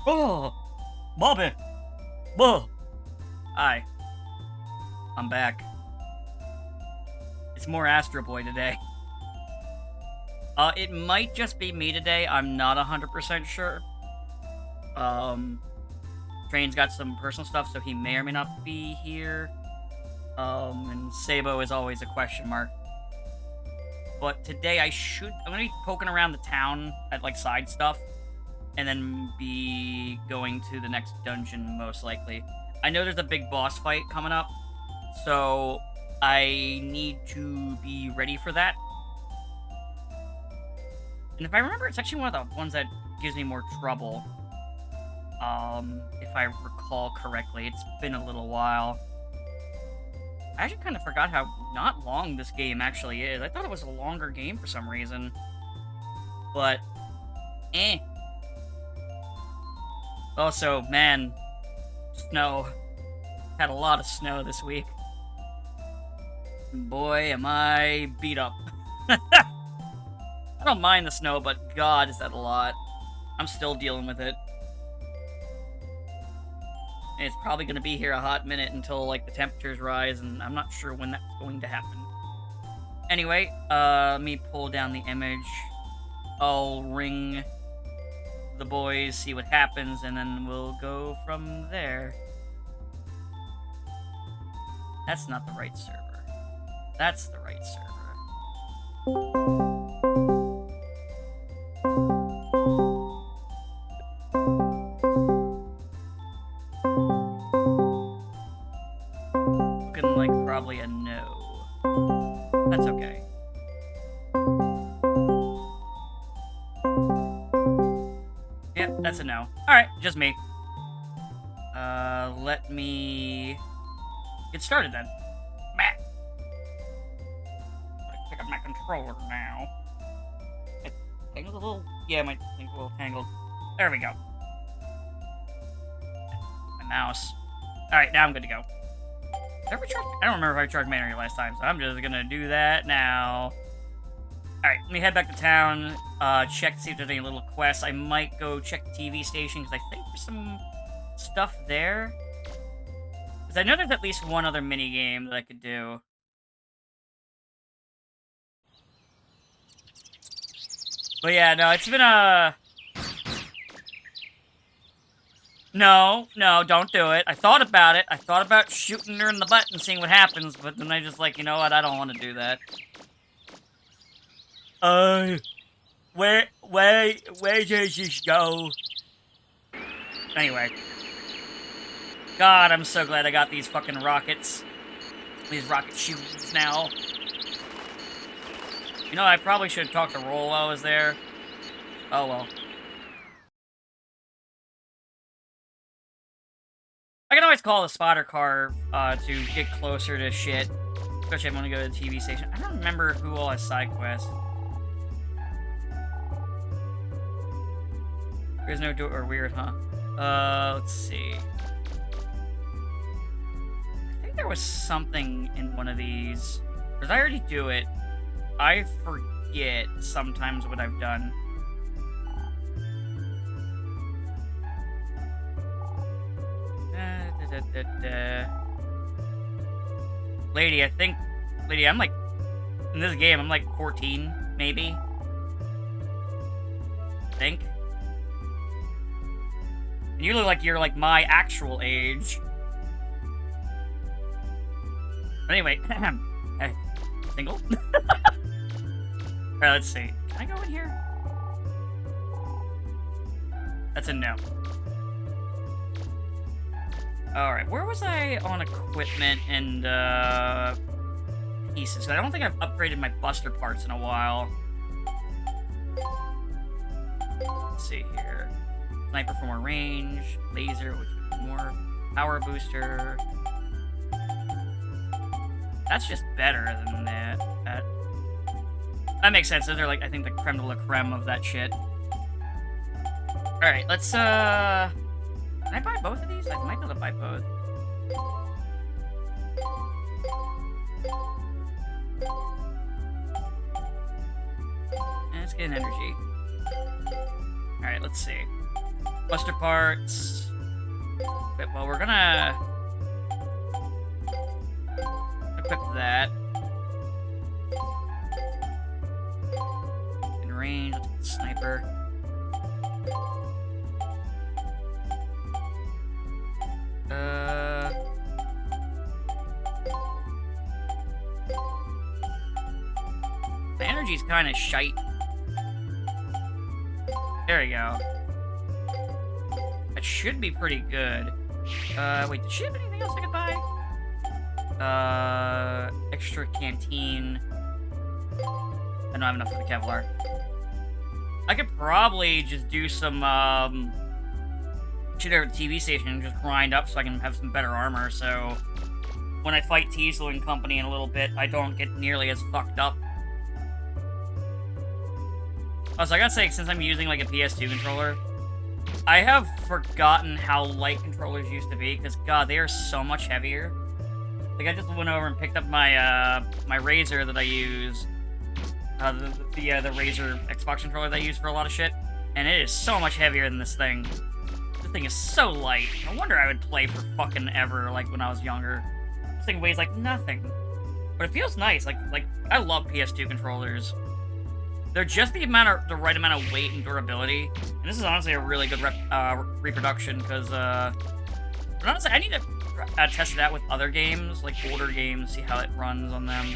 Oh, Bobby. Whoa. Hi. I'm back. It's more Astro Boy today. It might just be me today. I'm not 100% sure. Train's got some personal stuff, so he may or may not be here. And Sabo is always a question mark. But today I'm gonna be poking around the town at, like, side stuff. And then be going to the next dungeon, most likely. I know there's a big boss fight coming up, so I need to be ready for that. And if I remember, it's actually one of the ones that gives me more trouble. If I recall correctly. It's been a little while. I actually kind of forgot how not long this game actually is. I thought it was a longer game for some reason. But, Also, man, snow. Had a lot of snow this week. Boy, am I beat up. I don't mind the snow, but God, is that a lot. I'm still dealing with it. And it's probably going to be here a hot minute until, like, the temperatures rise, and I'm not sure when that's going to happen. Anyway, let me pull down the image. I'll ring the boys, see what happens, and then we'll go from there. That's not the right server. That's the right server. Looking like probably a no. That's okay. Yep, that's a no. Alright, just me. Let me get started then. Matt. I pick up my controller now. It tangled a little? Yeah, my thing's a little tangled. There we go. My mouse. Alright, now I'm good to go. Did I recharge? I don't remember if I charged battery last time, so I'm just gonna do that now. Alright, let me head back to town, check to see if there's any little quests. I might go check the TV station, because I think there's some stuff there. Because I know there's at least one other mini-game that I could do. But yeah, no, it's been a... No, don't do it. I thought about it. I thought about shooting her in the butt and seeing what happens, but then I just like, you know what, I don't want to do that. Where does this go? Anyway. God, I'm so glad I got these fucking rockets. These rocket shields now. You know, I probably should have talked to Roll while I was there. Oh well. I can always call the spotter car to get closer to shit. Especially if I want to go to the TV station. I don't remember who all has side quests. There's no door, or weird, huh? Let's see. I think there was something in one of these. Because I already do it. I forget sometimes what I've done. Lady, I'm like, in this game, I'm like 14, maybe. I think. And you look like you're like my actual age. Anyway, hey, single? Alright, let's see. Can I go in here? That's a no. Alright, where was I on equipment and, pieces? I don't think I've upgraded my buster parts in a while. Let's see here. Sniper for more range, laser, which is more power booster. That's just better than that. That makes sense. Those are like, I think, the creme de la creme of that shit. Alright, let's, can I buy both of these? I might be able to buy both. And let's get an energy. Alright, let's see. Buster parts. Okay, well, we're gonna equip that. In range, let's get the sniper. My energy's kind of shite. There we go. That should be pretty good. Wait, did she have anything else I could buy? Extra canteen. I don't have enough for the Kevlar. I could probably just do some, shoot over the TV station and just grind up so I can have some better armor, so when I fight Teasel and company in a little bit, I don't get nearly as fucked up. Also, I gotta say, since I'm using, like, a PS2 controller, I have forgotten how light controllers used to be, because, God, they are so much heavier. Like, I just went over and picked up my, my Razer that I use, the Razer Xbox controller that I use for a lot of shit, and it is so much heavier than this thing. This thing is so light. No wonder I would play for fucking ever, like, when I was younger. This thing weighs like nothing. But it feels nice. Like I love PS2 controllers. They're just the right amount of weight and durability. And this is honestly a really good reproduction, because, honestly, I need to test it out with other games, like older games, see how it runs on them.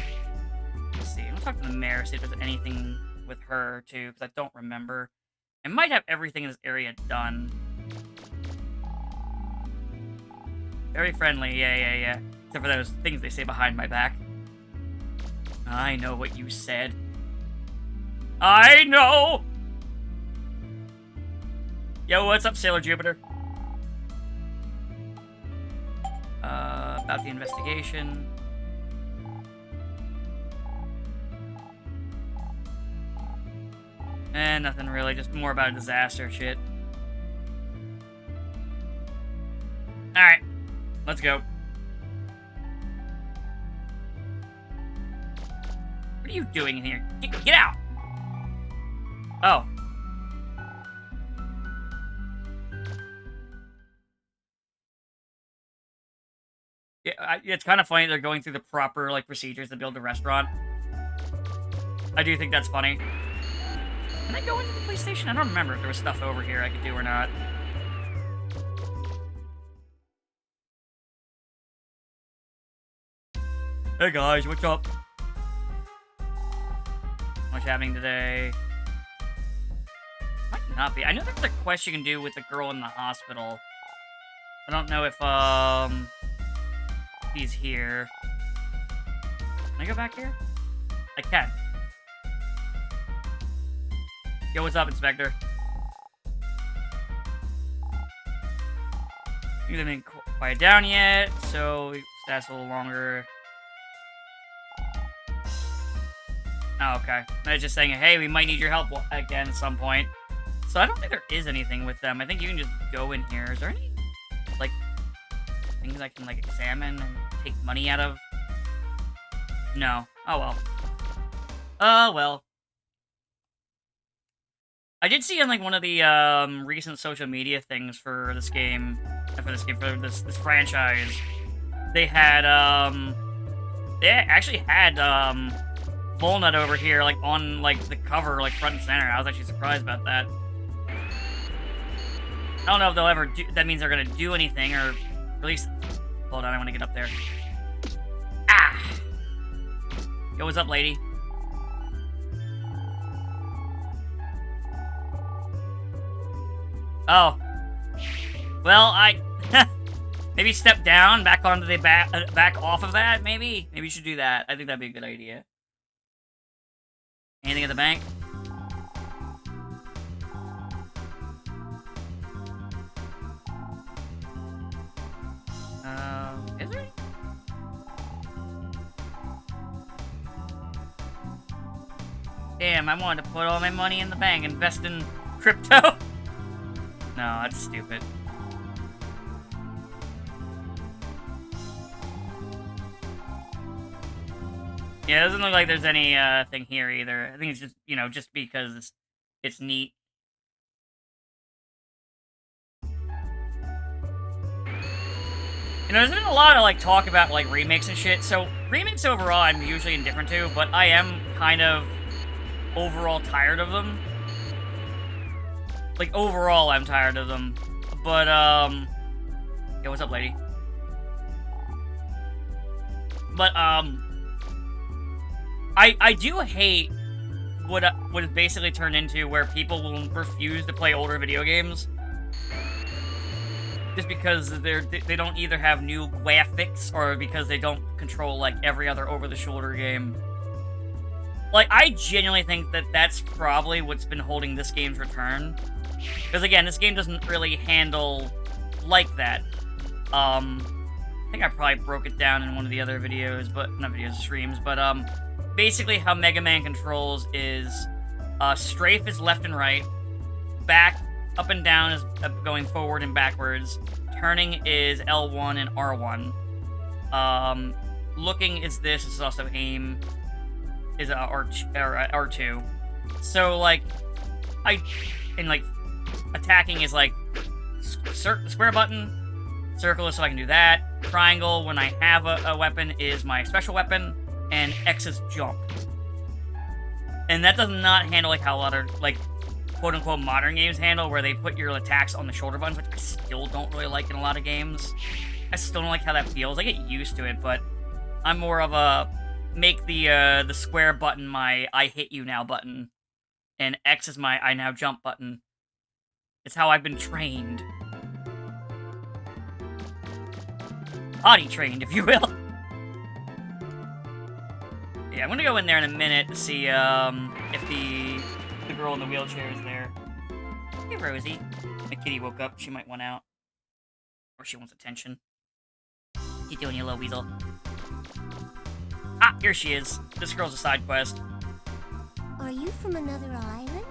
Let's see. I'm gonna talk to the mayor, see if there's anything with her, too, because I don't remember. I might have everything in this area done. Very friendly, yeah. Except for those things they say behind my back. I know what you said. I know! Yo, what's up, Sailor Jupiter? About the investigation. Nothing really, just more about a disaster shit. Alright, let's go. What are you doing in here? Get out! Oh. Yeah, it's kind of funny they're going through the proper, like, procedures to build a restaurant. I do think that's funny. Can I go into the police station? I don't remember if there was stuff over here I could do or not. Hey guys, what's up? What's happening today? Might not be. I know there's a quest you can do with the girl in the hospital. I don't know if, he's here. Can I go back here? I can. Yo, what's up, Inspector? You didn't quiet down yet, so that's a little longer. Oh, okay. I was just saying, hey, we might need your help again at some point. So I don't think there is anything with them. I think you can just go in here. Is there any, like, things I can, like, examine and take money out of? No. Oh, well. Oh, well. I did see in, like, one of the, recent social media things for this game, for this franchise, they had, they actually had, Volnut over here, like, on, like, the cover, like, front and center. I was actually surprised about that. I don't know if they'll ever do, that means they're gonna do anything, or at least, hold on, I want to get up there. Ah! Yo, what's up, lady? Oh. Well, maybe step down, back onto the back off of that, maybe? Maybe you should do that. I think that'd be a good idea. Anything at the bank? Is there? Damn, I wanted to put all my money in the bank, invest in crypto. No, that's stupid. Yeah, it doesn't look like there's any thing here either. I think it's just, you know, just because it's neat. You know, there's been a lot of, like, talk about, like, remakes and shit, so remakes overall I'm usually indifferent to, but I am kind of overall tired of them. Like, overall I'm tired of them. But, yo, what's up, lady? But, I do hate what it basically turned into, where people will refuse to play older video games just because they don't either have new graphics or because they don't control like every other over-the-shoulder game. Like, I genuinely think that that's probably what's been holding this game's return. Because again, this game doesn't really handle like that. I think I probably broke it down in one of the other videos, but not videos, streams. But basically, how Mega Man controls is strafe is left and right, back up and down is going forward and backwards, turning is L1 and R1. Looking is this. This is also aim is R2. So like attacking is like square button, circle is so I can do that. Triangle when I have a weapon is my special weapon, and X is jump. And that does not handle like how a lot of like quote-unquote modern games handle, where they put your attacks on the shoulder buttons, which I still don't really like in a lot of games. I still don't like how that feels. I get used to it, but I'm more of a make the square button my I hit you now button, and X is my I now jump button. It's how I've been trained. Body trained, if you will. Yeah, I'm gonna go in there in a minute to see if the girl in the wheelchair is there. Hey, Rosie. My kitty woke up. She might want out. Or she wants attention. What you doing, you little weasel? Ah, here she is. This girl's a side quest. Are you from another island?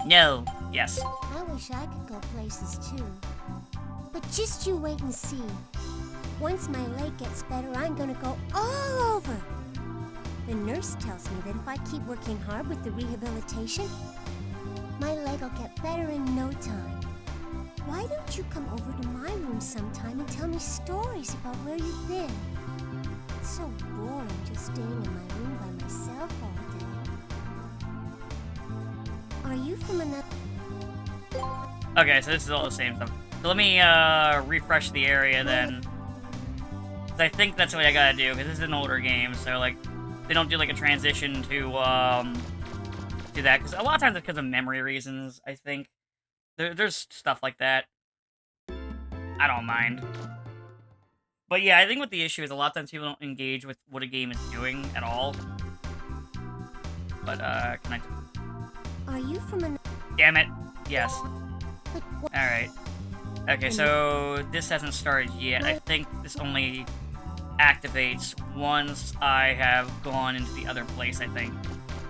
No. Yes. I wish I could go places too. But just you wait and see. Once my leg gets better, I'm gonna go all over. The nurse tells me that if I keep working hard with the rehabilitation, my leg will get better in no time. Why don't you come over to my room sometime and tell me stories about where you've been? It's so boring just staying in my room by myself all day. Are you from another... Okay, so this is all the same stuff. So let me refresh the area then. I think that's what I gotta do, because this is an older game, so like they don't do like a transition to do that, because a lot of times it's because of memory reasons. I think there's stuff like that. I don't mind, but yeah, I think what the issue is, a lot of times people don't engage with what a game is doing at all. But can I? Are you from an? Damn it! Yes. All right. Okay, so this hasn't started yet. I think this only activates once I have gone into the other place, I think.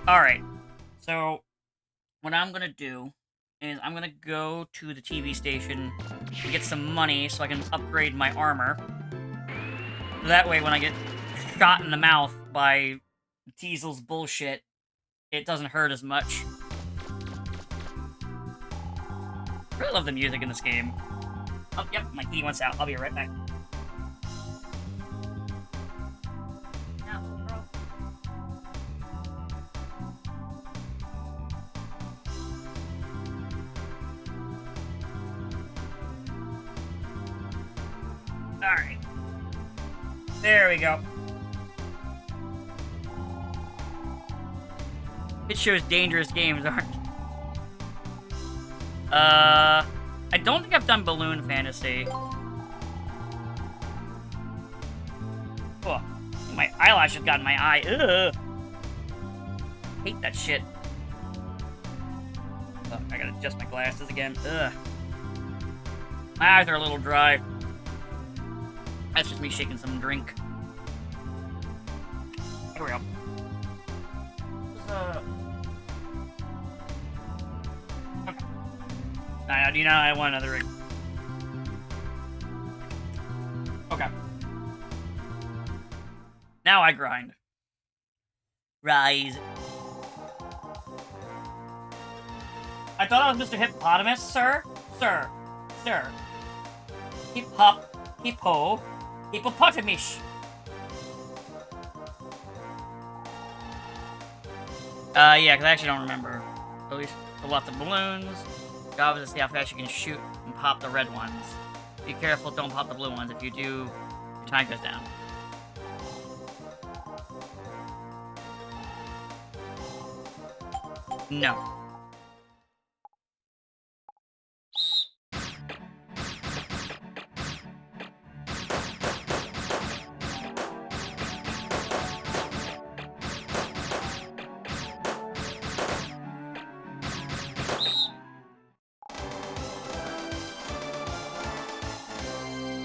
Alright, so what I'm gonna do is I'm gonna go to the TV station and get some money so I can upgrade my armor. That way when I get shot in the mouth by Diesel's bullshit, it doesn't hurt as much. I really love the music in this game. Oh, yep, my key wants out. I'll be right back. Alright. There we go. It shows dangerous games, aren't I don't think I've done Balloon Fantasy. Oh, my eyelashes got in my eye. Ugh. Hate that shit. Oh, I gotta adjust my glasses again. Ugh. My eyes are a little dry. That's just me shaking some drink. Here we go. Okay. Do you know I want another ring? Okay. Now I grind. Rise. I thought I was Mr. Hippopotamus, sir? Sir. Sir. Hip hop, hippo, hippopotamus. Yeah, because I actually don't remember. At least lots of balloons. Job is to see how fast you can shoot and pop the red ones. Be careful, don't pop the blue ones. If you do, your time goes down. No.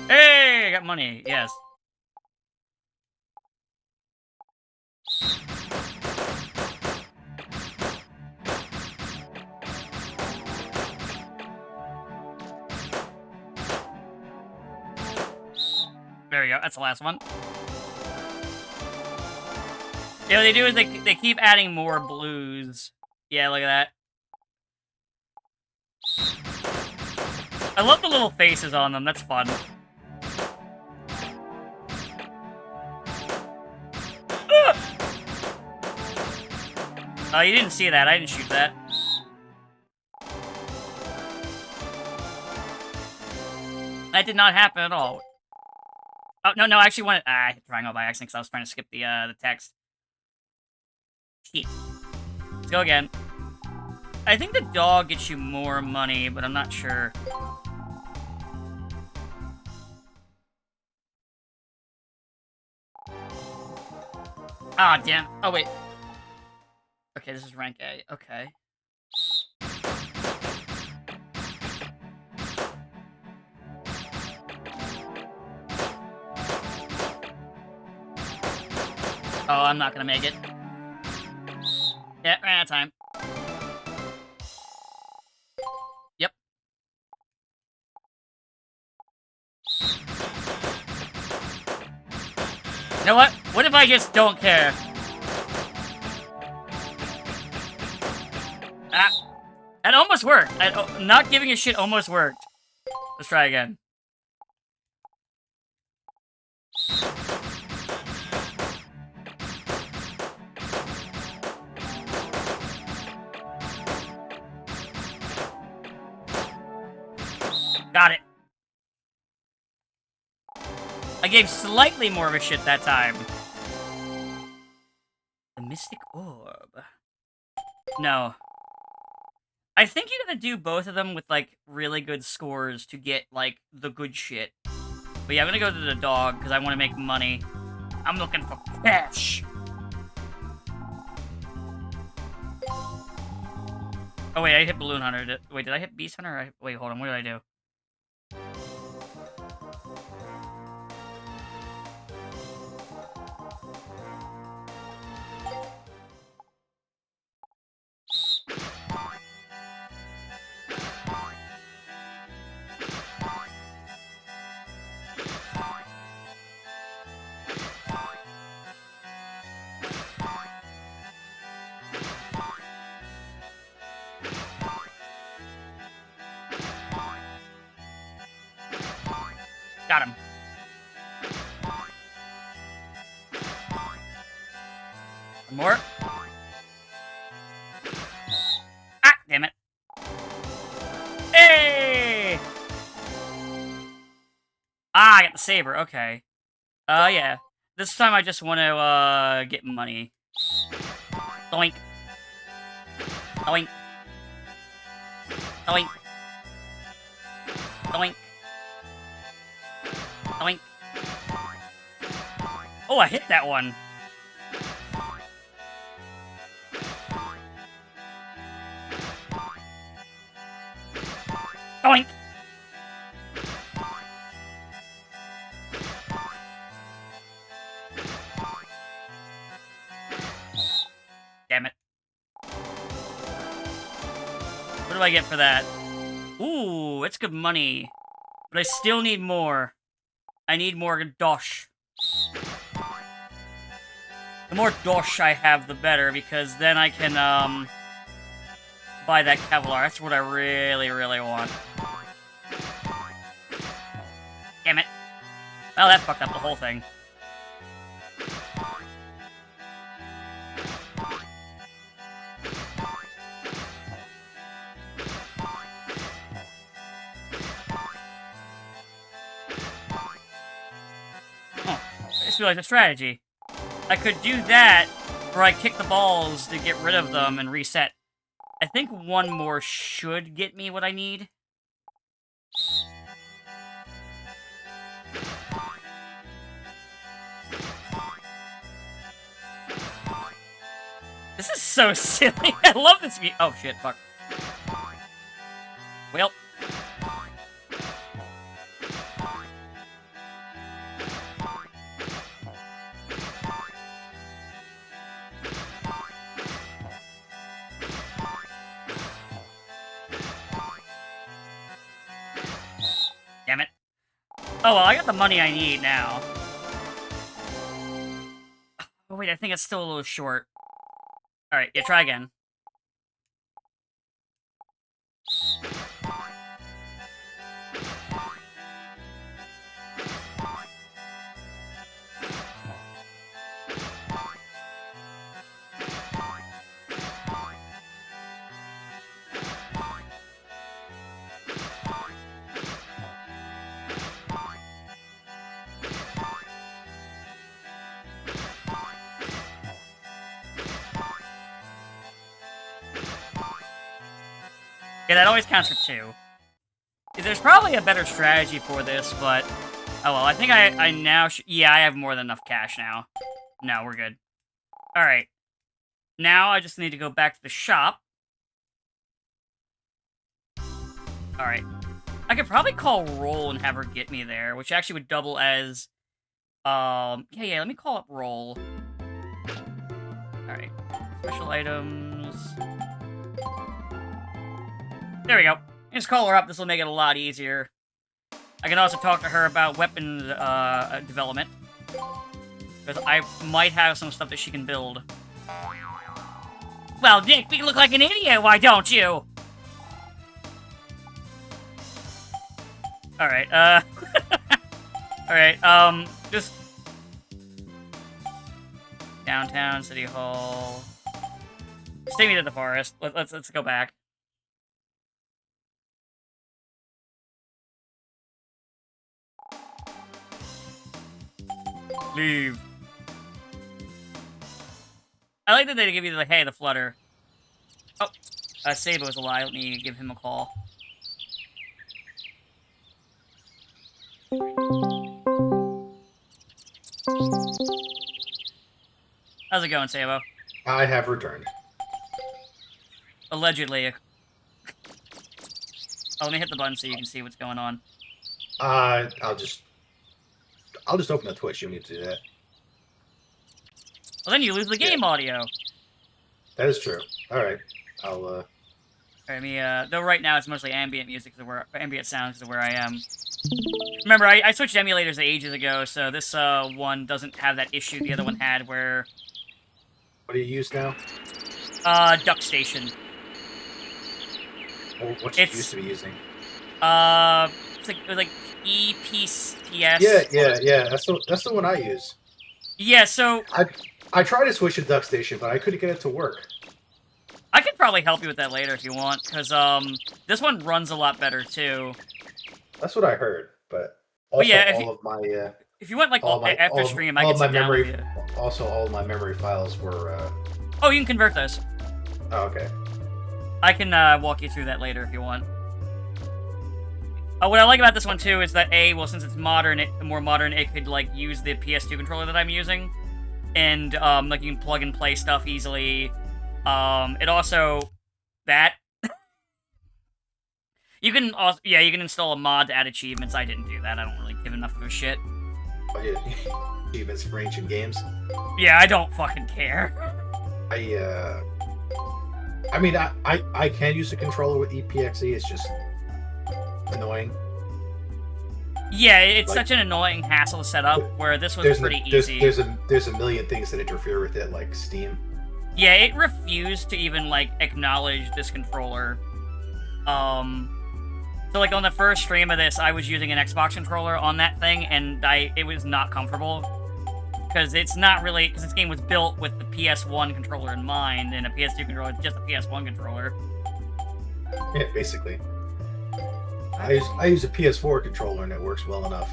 Hey, I got money. Yes. There we go. That's the last one. Yeah, what they do is they keep adding more blues. Yeah, look at that. I love the little faces on them. That's fun. Oh, you didn't see that. I didn't shoot that. That did not happen at all. Oh, no, I actually wanted... I hit triangle by accident because I was trying to skip the text. Shit. Let's go again. I think the dog gets you more money, but I'm not sure. Ah, damn. Oh, wait. Okay, this is rank A. Okay. Oh, I'm not gonna make it. Yeah, ran out of time. Yep. You know what? What if I just don't care? Ah. That almost worked. Not giving a shit almost worked. Let's try again. Got it. I gave slightly more of a shit that time. The Mystic Orb. No. I think you gotta do both of them with, like, really good scores to get, like, the good shit. But yeah, I'm gonna go to the dog, because I want to make money. I'm looking for cash! Oh wait, I hit Balloon Hunter. Wait, did I hit Beast Hunter? Wait, hold on, what did I do? Got him. One more. Ah, damn it. Hey! Ah, I got the saber. Okay. Yeah. This time I just want to, get money. Doink. Doink. Doink. Doink. Doink. Oh, I hit that one. Doink. Damn it. What do I get for that? Ooh, it's good money. But I still need more. I need more dosh. The more dosh I have, the better, because then I can, buy that Kevlar. That's what I really, really want. Damn it. Well, that fucked up the whole thing. Oh, I just realized a strategy. I could do that, or I kick the balls to get rid of them and reset. I think one more should get me what I need. This is so silly. I love this music. Oh shit, fuck. Well. Damn it. Oh well, I got the money I need now. Oh wait, I think it's still a little short. Alright, yeah, try again. Yeah, that always counts for 2. There's probably a better strategy for this, but... Oh well, I think I now yeah, I have more than enough cash now. No, we're good. Alright. Now I just need to go back to the shop. Alright. I could probably call Roll and have her get me there, which actually would double as... Yeah, let me call up Roll. Alright. Special items... There we go. Just call her up. This will make it a lot easier. I can also talk to her about weapons development. Because I might have some stuff that she can build. Well, Dick, you look like an idiot, why don't you? Alright, Alright, just... Downtown, City Hall... Just take me to the forest. Let's go back. Leave. I like that they give you the, hey, the flutter. Oh, Sabo's alive. Let me give him a call. How's it going, Sabo? I have returned. Allegedly. Oh, let me hit the button so you can see what's going on. I'll just open the Twitch. You don't need to do that. Well, then you lose the game audio. That is true. All right. I'll. Alright, though right now it's mostly ambient music, ambient sounds is where I am. Remember, I switched emulators ages ago, so this one doesn't have that issue the other one had, where... What do you use now? Duck Station. What you used to be using? It was like EPS. Yeah. That's the one I use. Yeah, so... I tried to switch to Duck Station, but I couldn't get it to work. I could probably help you with that later if you want, because, this one runs a lot better, too. That's what I heard, but also yeah, all of my... if you want, like, after stream, I can sit down with you. Also, all of my memory files were... Oh, you can convert those. Oh, okay. I can, walk you through that later if you want. What I like about this one, too, is that, since it's modern, more modern, it could, like, use the PS2 controller that I'm using. And, like, you can plug and play stuff easily. It also... That... you can also... Yeah, you can install a mod to add achievements. I didn't do that. I don't really give enough of a shit. Oh, yeah. Achievements for ancient games? Yeah, I don't fucking care. I mean, I can use a controller with EPXE. It's just... annoying. Yeah, it's such an annoying hassle to set up, where this was pretty easy. There's a million things that interfere with it, like Steam. Yeah, it refused to even, like, acknowledge this controller. So like on the first stream of this, I was using an Xbox controller on that thing, and it was not comfortable because it's not really because this game was built with the PS1 controller in mind, and a PS2 controller is just a PS1 controller. Yeah, basically. I use a PS4 controller and it works well enough.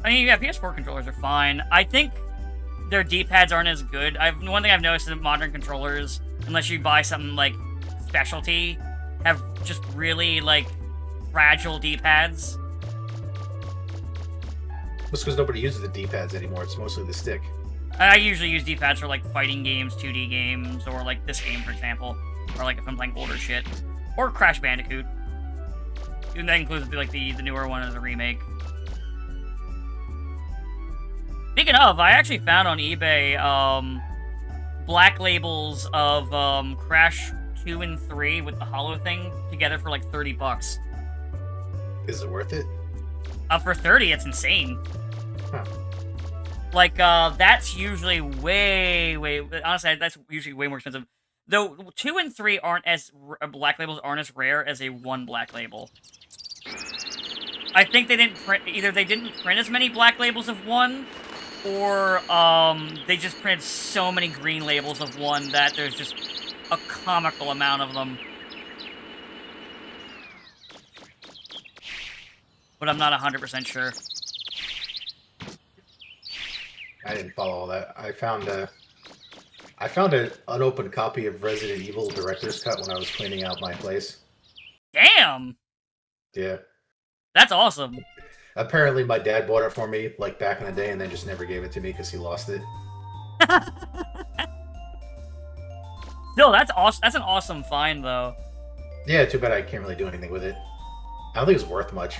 I mean, yeah, PS4 controllers are fine. I think their D-pads aren't as good. One thing I've noticed is that modern controllers, unless you buy something like specialty, have just really, like, fragile D-pads. That's because nobody uses the D-pads anymore. It's mostly the stick. I usually use D-pads for, like, fighting games, 2D games, or, like, this game, for example. Or, like, if I'm playing older shit. Or Crash Bandicoot. And that includes, like, the newer one as a remake. Speaking of, I actually found on eBay, black labels of, Crash 2 and 3 with the hollow thing together for, like, $30. Is it worth it? For 30, it's insane. Huh. Like, that's usually honestly, that's usually way more expensive. Though 2 and 3 black labels aren't as rare as a 1 black label. I think they didn't print, either they didn't print as many black labels of 1, or, they just printed so many green labels of 1 that there's just a comical amount of them. But I'm not 100% sure. I didn't follow all that. I found an unopened copy of Resident Evil Director's Cut when I was cleaning out my place. Damn! Yeah. That's awesome. Apparently my dad bought it for me, like, back in the day, and then just never gave it to me because he lost it. No, that's awesome. That's an awesome find, though. Yeah, too bad I can't really do anything with it. I don't think it's worth much.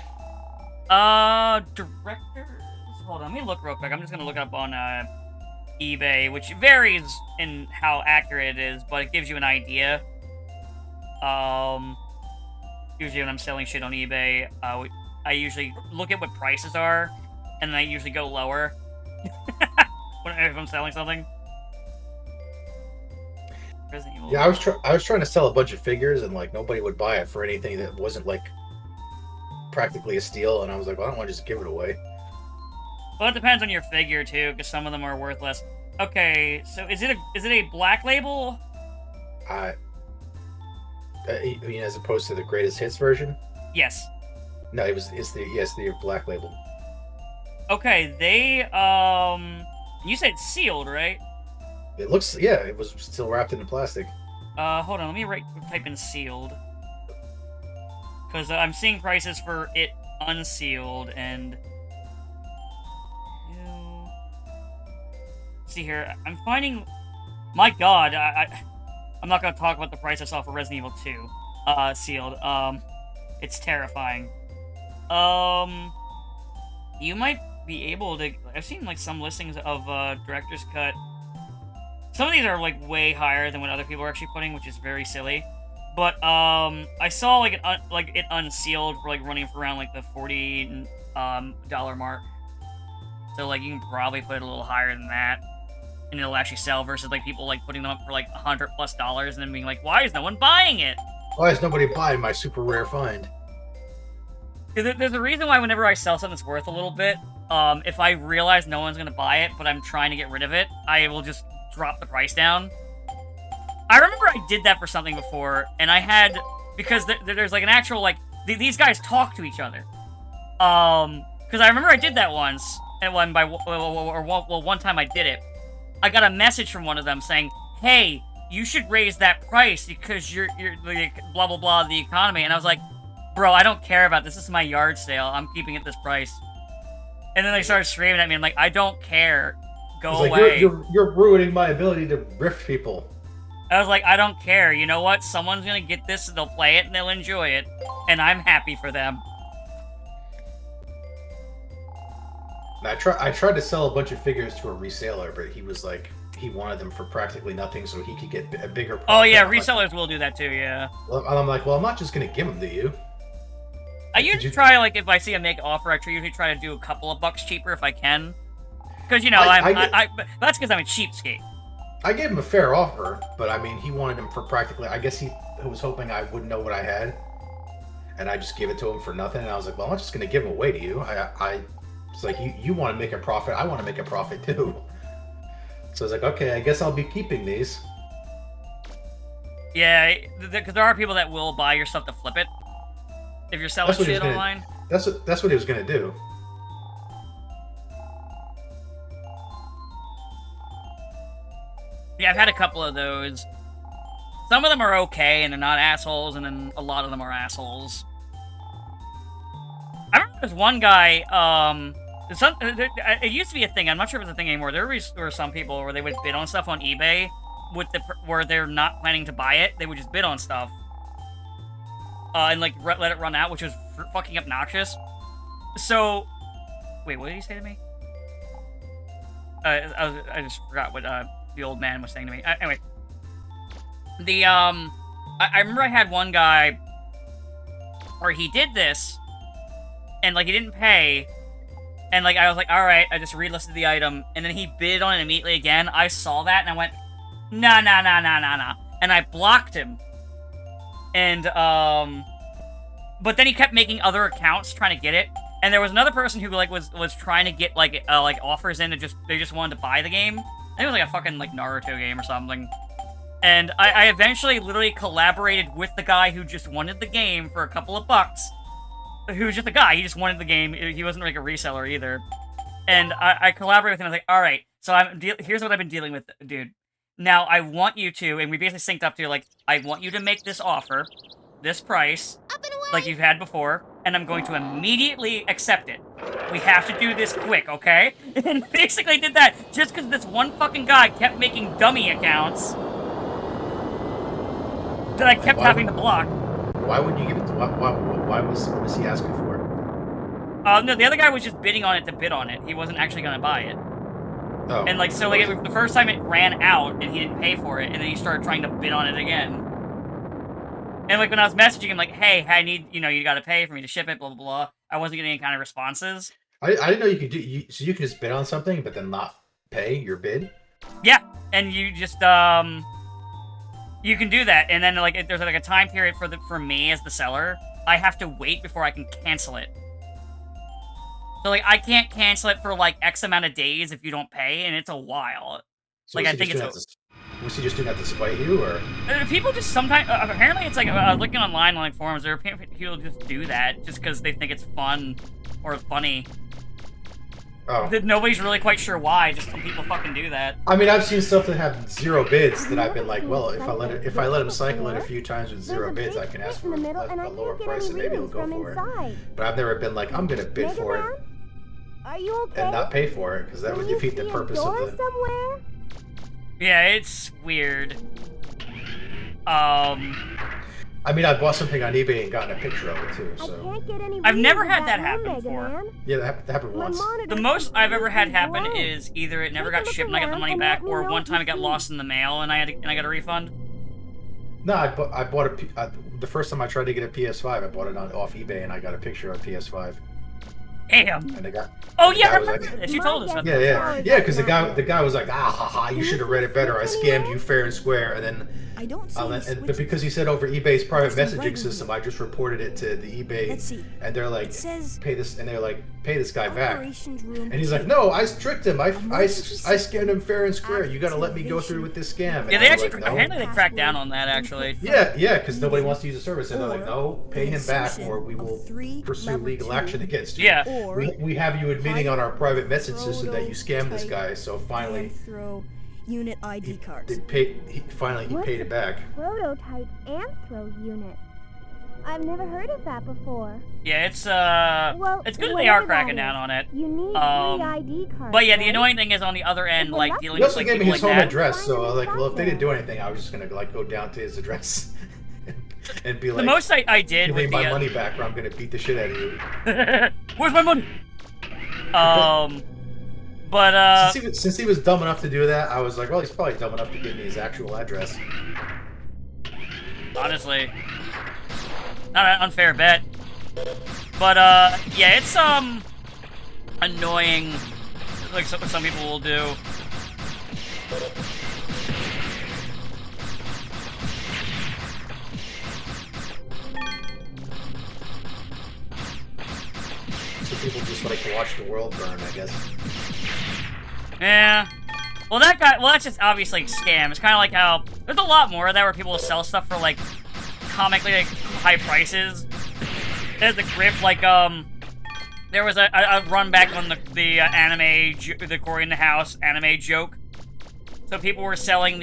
Directors? Hold on, let me look real quick. I'm just gonna look up on, eBay, which varies in how accurate it is, but it gives you an idea. Usually when I'm selling shit on eBay, I usually look at what prices are, and then I usually go lower if I'm selling something. Yeah, I was trying to sell a bunch of figures, and like nobody would buy it for anything that wasn't like practically a steal, and I was like, well, I don't want to just give it away. Well, it depends on your figure too, because some of them are worthless. Okay, so is it a black label? You mean as opposed to the greatest hits version? Yes. No, it's the black label. Okay, you said sealed, right? It looks, yeah, it was still wrapped in the plastic. Hold on, let me type in sealed. Because I'm seeing prices for it unsealed, and... See here, I'm finding... My god, I'm not gonna talk about the price I saw for Resident Evil 2, sealed. It's terrifying. You might be able to... I've seen, like, some listings of, Director's Cut. Some of these are, like, way higher than what other people are actually putting, which is very silly. But, I saw, like, it unsealed for, like, running for around, like, the $40 mark. So, like, you can probably put it a little higher than that. And it'll actually sell versus, like, people, like, putting them up for, like, $100+ and then being like, why is no one buying it? Why is nobody buying my super rare find? There's a reason why whenever I sell something that's worth a little bit, if I realize no one's gonna buy it, but I'm trying to get rid of it, I will just drop the price down. I remember I did that for something before, and I had... Because there's, like, an actual, like... These guys talk to each other. Because I remember I did that once, and one time I did it. I got a message from one of them saying, hey, you should raise that price because you're like, blah, blah, blah, the economy. And I was like, bro, I don't care about this. This is my yard sale. I'm keeping it this price. And then they started screaming at me. I'm like, I don't care. Go away. You're ruining my ability to rift people. I was like, I don't care. You know what? Someone's gonna get this, they'll play it, and they'll enjoy it. And I'm happy for them. I tried to sell a bunch of figures to a reseller, but he was like, he wanted them for practically nothing so he could get a bigger profit. Oh yeah, resellers will do that too, yeah. Well, I'm like, well, I'm not just gonna give them to you. I usually try, like, if I see a make offer, I usually try to do a couple of bucks cheaper if I can. Because, you know, that's because I'm a cheapskate. I gave him a fair offer, but I mean, he wanted him for practically. I guess he was hoping I wouldn't know what I had, and I just gave it to him for nothing. And I was like, well, I'm just gonna give him away to you. It's like you want to make a profit. I want to make a profit too. So I was like, okay, I guess I'll be keeping these. Yeah, because there are people that will buy your stuff to flip it if you're selling shit online. That's what he was gonna do. Yeah, I've had a couple of those. Some of them are okay, and they're not assholes, and then a lot of them are assholes. I remember there's one guy, it used to be a thing, I'm not sure if it's a thing anymore. There were some people where they would bid on stuff on eBay where they're not planning to buy it. They would just bid on stuff. And, like, let it run out, which was fucking obnoxious. So, wait, what did he say to me? I just forgot what, the old man was saying to me. Anyway. I remember I had one guy where he did this, and, like, he didn't pay, and, like, I was like, alright, I just relisted the item, and then he bid on it immediately again. I saw that, and I went, nah, and I blocked him. And, but then he kept making other accounts trying to get it, and there was another person who, like, was trying to get, like, offers in to they just wanted to buy the game. I think it was, like, a fucking, like, Naruto game or something. And I eventually literally collaborated with the guy who just wanted the game for a couple of bucks. Who was just a guy, he just wanted the game, he wasn't, like, a reseller either. And I collaborated with him, I was like, alright, so here's what I've been dealing with, dude. Now, I want you to, and we basically synced up to, like, I want you to make this offer, this price, like you've had before, and I'm going to immediately accept it. We have to do this quick, okay? And basically did that just because this one fucking guy kept making dummy accounts that I kept having to block. Why wouldn't you give it to... Why was he asking for it? No, the other guy was just bidding on it to bid on it. He wasn't actually going to buy it. Oh. And, like, so, like, the first time it ran out, and he didn't pay for it, and then he started trying to bid on it again. And, like, when I was messaging him, like, hey, I need, you know, you gotta pay for me to ship it, blah, blah, blah, I wasn't getting any kind of responses. I didn't know you could do... So you can just bid on something, but then not pay your bid? Yeah, and you just, you can do that, and then, like, there's, like, a time period for me as the seller. I have to wait before I can cancel it. So, like, I can't cancel it for, like, X amount of days if you don't pay, and it's a while. So like, I think it's... Was he just doing that to spite you, or...? People just sometimes... apparently, it's like, looking online on, like, forums, there are people just do that just because they think it's fun or funny. Oh. Nobody's really quite sure why, just some people fucking do that. I mean, I've seen stuff that have 0 bids that I've been like, well, if I let him cycle it a few times with 0 bids, I can ask for a lower price and maybe he'll go for it. But I've never been like, I'm gonna bid for it and not pay for it, because that would defeat the purpose of the... Yeah, it's weird. I mean, I bought something on eBay and gotten a picture of it too, so... I've never had that happen before. Yeah, that happened once. The most I've ever had happen is either it never got shipped and I got the money back, or one time it got lost in the mail and I got a refund. No, I bought the first time I tried to get a PS5, I bought it off eBay and I got a picture of a PS5. Damn. And oh yeah, I remember this. You told us about that. Yeah, because the guy was like, ah, haha, you should have read it better. I scammed you fair and square, and then I don't see but because he said over eBay's private messaging system, I just reported it to the eBay, and they're like, pay this guy back, and he's like, no, I tricked him, I scammed him fair and square. You got to let me go through with this scam. And yeah, they actually like, no. apparently they cracked down on that actually. Yeah, because nobody wants to use the service, and they're like, no, pay him back, or we will pursue legal action against you. Yeah. We have you admitting on our private message system that you scammed this guy, so finally unit ID cards. He paid it back. Prototype Anthro unit. I've never heard of that before. Yeah, it's good that they are cracking down on it. You need 3 ID cards. But yeah, the annoying thing is on the other end, like dealing with like people like that. He also gave me his home address, so I was like, well, if they didn't do anything, I was just gonna like go down to his address and be like, the most I did give with me my money back, or I'm gonna beat the shit out of you. Where's my money? But since he was dumb enough to do that, I was like, well, he's probably dumb enough to give me his actual address. Honestly, not an unfair bet. But yeah, it's annoying, like some people will do. people just like to watch the world burn, I guess. Yeah. Well, that guy, well, that's just obviously a scam. It's kind of like how, there's a lot more of that where people will sell stuff for, like, comically, like, high prices. There's the grift, like, there was a run back on the anime, the Cory in the House anime joke. So people were selling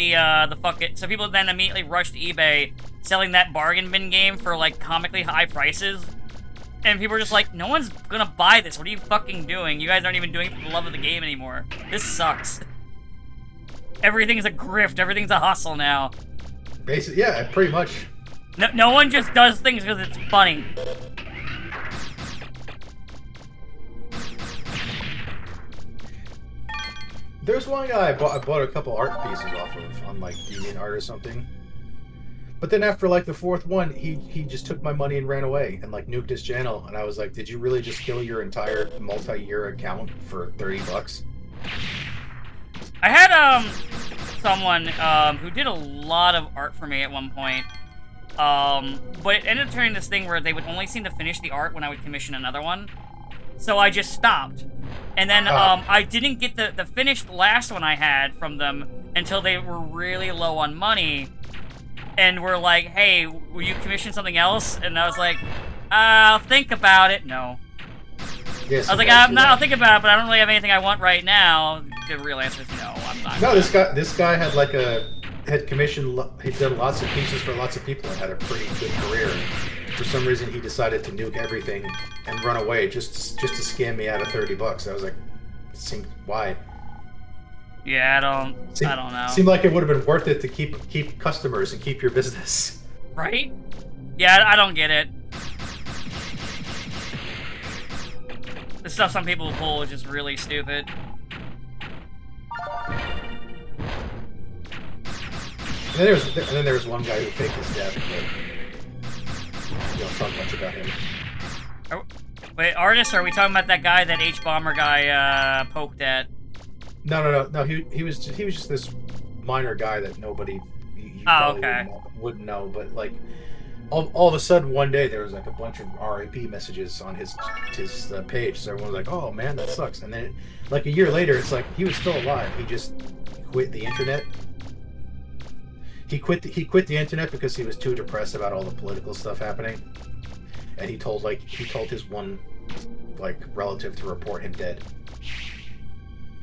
so people then immediately rushed to eBay, selling that bargain bin game for, like, comically high prices. And people were just like, no one's gonna buy this. What are you fucking doing? You guys aren't even doing it for the love of the game anymore. This sucks. Everything's a grift. Everything's a hustle now. Basically, yeah, pretty much. No one just does things because it's funny. There's one guy I bought a couple art pieces off of on like DeviantArt or something. But then after like the fourth one, he just took my money and ran away and like nuked his channel. And I was like, did you really just kill your entire multi-year account for $30? I had someone who did a lot of art for me at one point. But it ended up turning this thing where they would only seem to finish the art when I would commission another one. So I just stopped. And then I didn't get the finished last one I had from them until they were really low on money. And were like, hey, will you commission something else? And I was like, I'll think about it. No. Yes, I was like, I'll think about it, but I don't really have anything I want right now. The real answer is no, I'm not. No, this guy had like had commissioned, he'd done lots of pieces for lots of people and had a pretty good career. And for some reason, he decided to nuke everything and run away just to scam me out of $30. I was like, why? Yeah, I don't know. Seemed like it would have been worth it to keep customers and keep your business. Right? Yeah, I don't get it. The stuff some people pull is just really stupid. And then there was one guy who faked his death, but we don't talk much about him. Wait, artist, are we talking about that guy, that H-Bomber guy, poked at? No. He was just this minor guy that nobody wouldn't know. But like, all of a sudden one day there was like a bunch of RIP messages on his page. So everyone was like, "Oh man, that sucks." And then like a year later, it's like he was still alive. He just quit the internet. He quit the internet because he was too depressed about all the political stuff happening. And he told his one like relative to report him dead.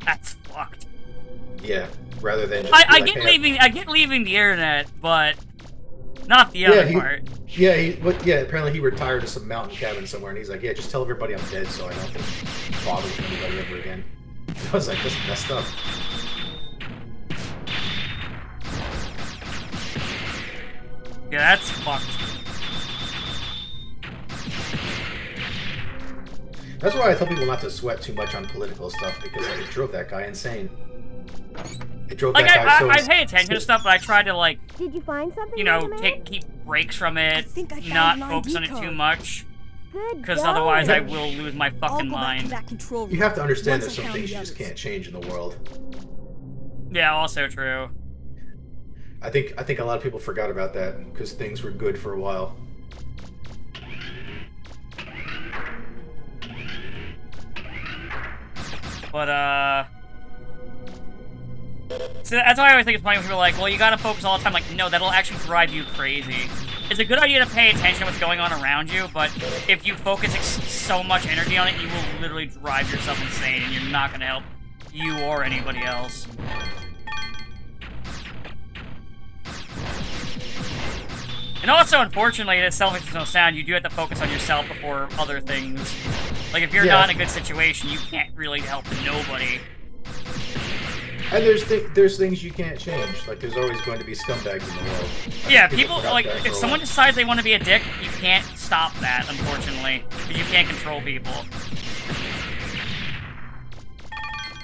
That's fucked. Yeah, rather than just I get leaving the internet, but not the other part. Yeah, apparently he retired to some mountain cabin somewhere, and he's like, yeah, just tell everybody I'm dead so I don't have to bother with anybody ever again. I was like, this is messed up. Yeah, that's fucked. That's why I tell people not to sweat too much on political stuff, because like, it drove that guy insane. It drove like, that guy I pay attention to stuff, but I try to, like, Did you find something? you know, keep breaks from it, not focus on it too much, because otherwise I will lose my fucking mind. You have to understand there's some things you just can't change in the world. Yeah, also true. I think a lot of people forgot about that, because things were good for a while. But, so that's why I always think it's funny when people are like, well, you gotta focus all the time. Like, no, that'll actually drive you crazy. It's a good idea to pay attention to what's going on around you, but if you focus so much energy on it, you will literally drive yourself insane, and you're not gonna help you or anybody else. And also, unfortunately, as selfish as no sound, you do have to focus on yourself before other things. Like, if you're not in a good situation, you can't really help nobody. And there's things you can't change. Like, there's always going to be scumbags in the world. Yeah, people, like, if someone decides they want to be a dick, you can't stop that, unfortunately. You can't control people.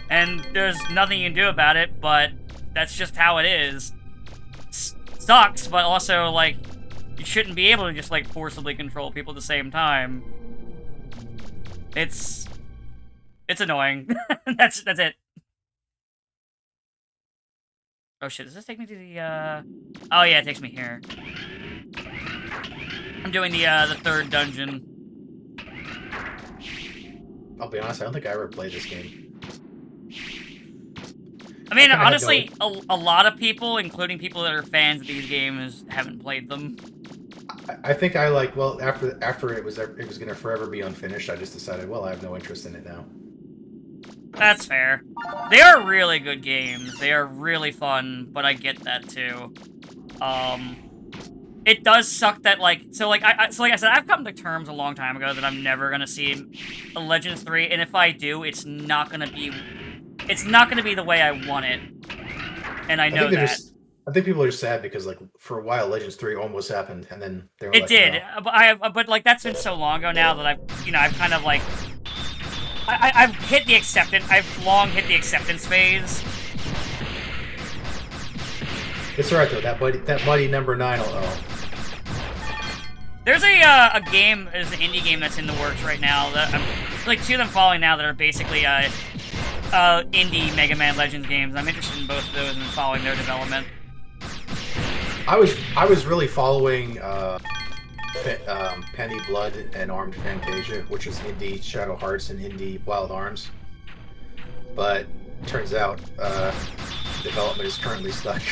And there's nothing you can do about it, but that's just how it is. Sucks, but also, like, you shouldn't be able to just, like, forcibly control people at the same time. It's annoying. That's it. Oh shit, does this take me to the, Oh yeah, it takes me here. I'm doing the third dungeon. I'll be honest, I don't think I ever played this game. I mean, I honestly, a lot of people, including people that are fans of these games, haven't played them. I think I like, well, after it was going to forever be unfinished, I just decided, well, I have no interest in it now. That's fair. They are really good games. They are really fun, but I get that too. It does suck that, like, so like I said, I've come to terms a long time ago that I'm never gonna see a Legends 3, and if I do, it's not gonna be the way I want it. And I know that. I think people are sad because, like, for a while, Legends 3 almost happened, and then they were It like, did, no. but like that's been so long ago now that I've kind of like, I've hit the acceptance. I've long hit the acceptance phase. It's alright though. That mighty number 9 will. There's a game, there's an indie game that's in the works right now that I'm like 2 of them following now that are basically indie Mega Man Legends games. I'm interested in both of those and following their development. I was really following Penny Blood and Armed Fantasia, which is indie Shadow Hearts and indie Wild Arms. But turns out development is currently stuck.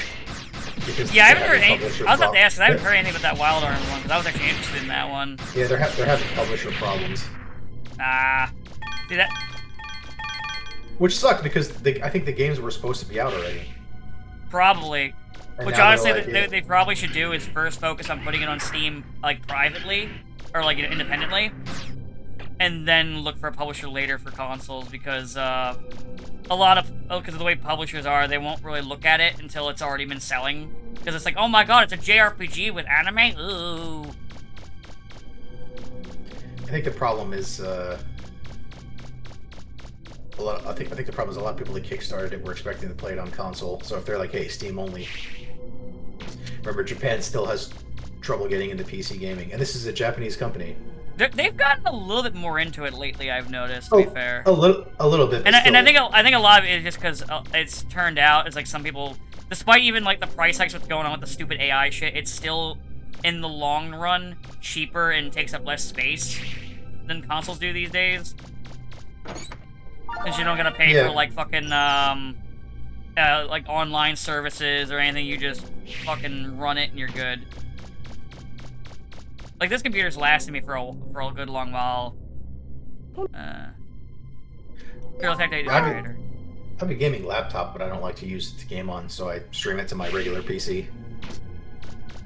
Yeah, I haven't heard anything. I was about to ask, because I haven't heard anything about that Wild Arms one, because I was actually interested in that one. Yeah, they're having publisher problems. See that? Which sucked because I think the games were supposed to be out already. Probably. And which honestly, like, they probably should do is first focus on putting it on Steam, like, privately, or, like, independently, and then look for a publisher later for consoles, because, because of the way publishers are, they won't really look at it until it's already been selling. Because it's like, oh my god, it's a JRPG with anime? Ooh. I think the problem is, I think the problem is a lot of people that kickstarted it were expecting to play it on console. So if they're like, hey, Steam only. Remember, Japan still has trouble getting into PC gaming, and this is a Japanese company. They've gotten a little bit more into it lately, I've noticed, to be fair. A little bit. And I think a lot of it is just because it's turned out, it's like some people, despite even like the price hikes what's going on with the stupid AI shit, it's still, in the long run, cheaper and takes up less space than consoles do these days. Since you don't gotta pay for like fucking like online services or anything, you just fucking run it and you're good. Like, this computer's lasted me for a good long while. I have a gaming laptop, but I don't like to use it to game on, so I stream it to my regular PC.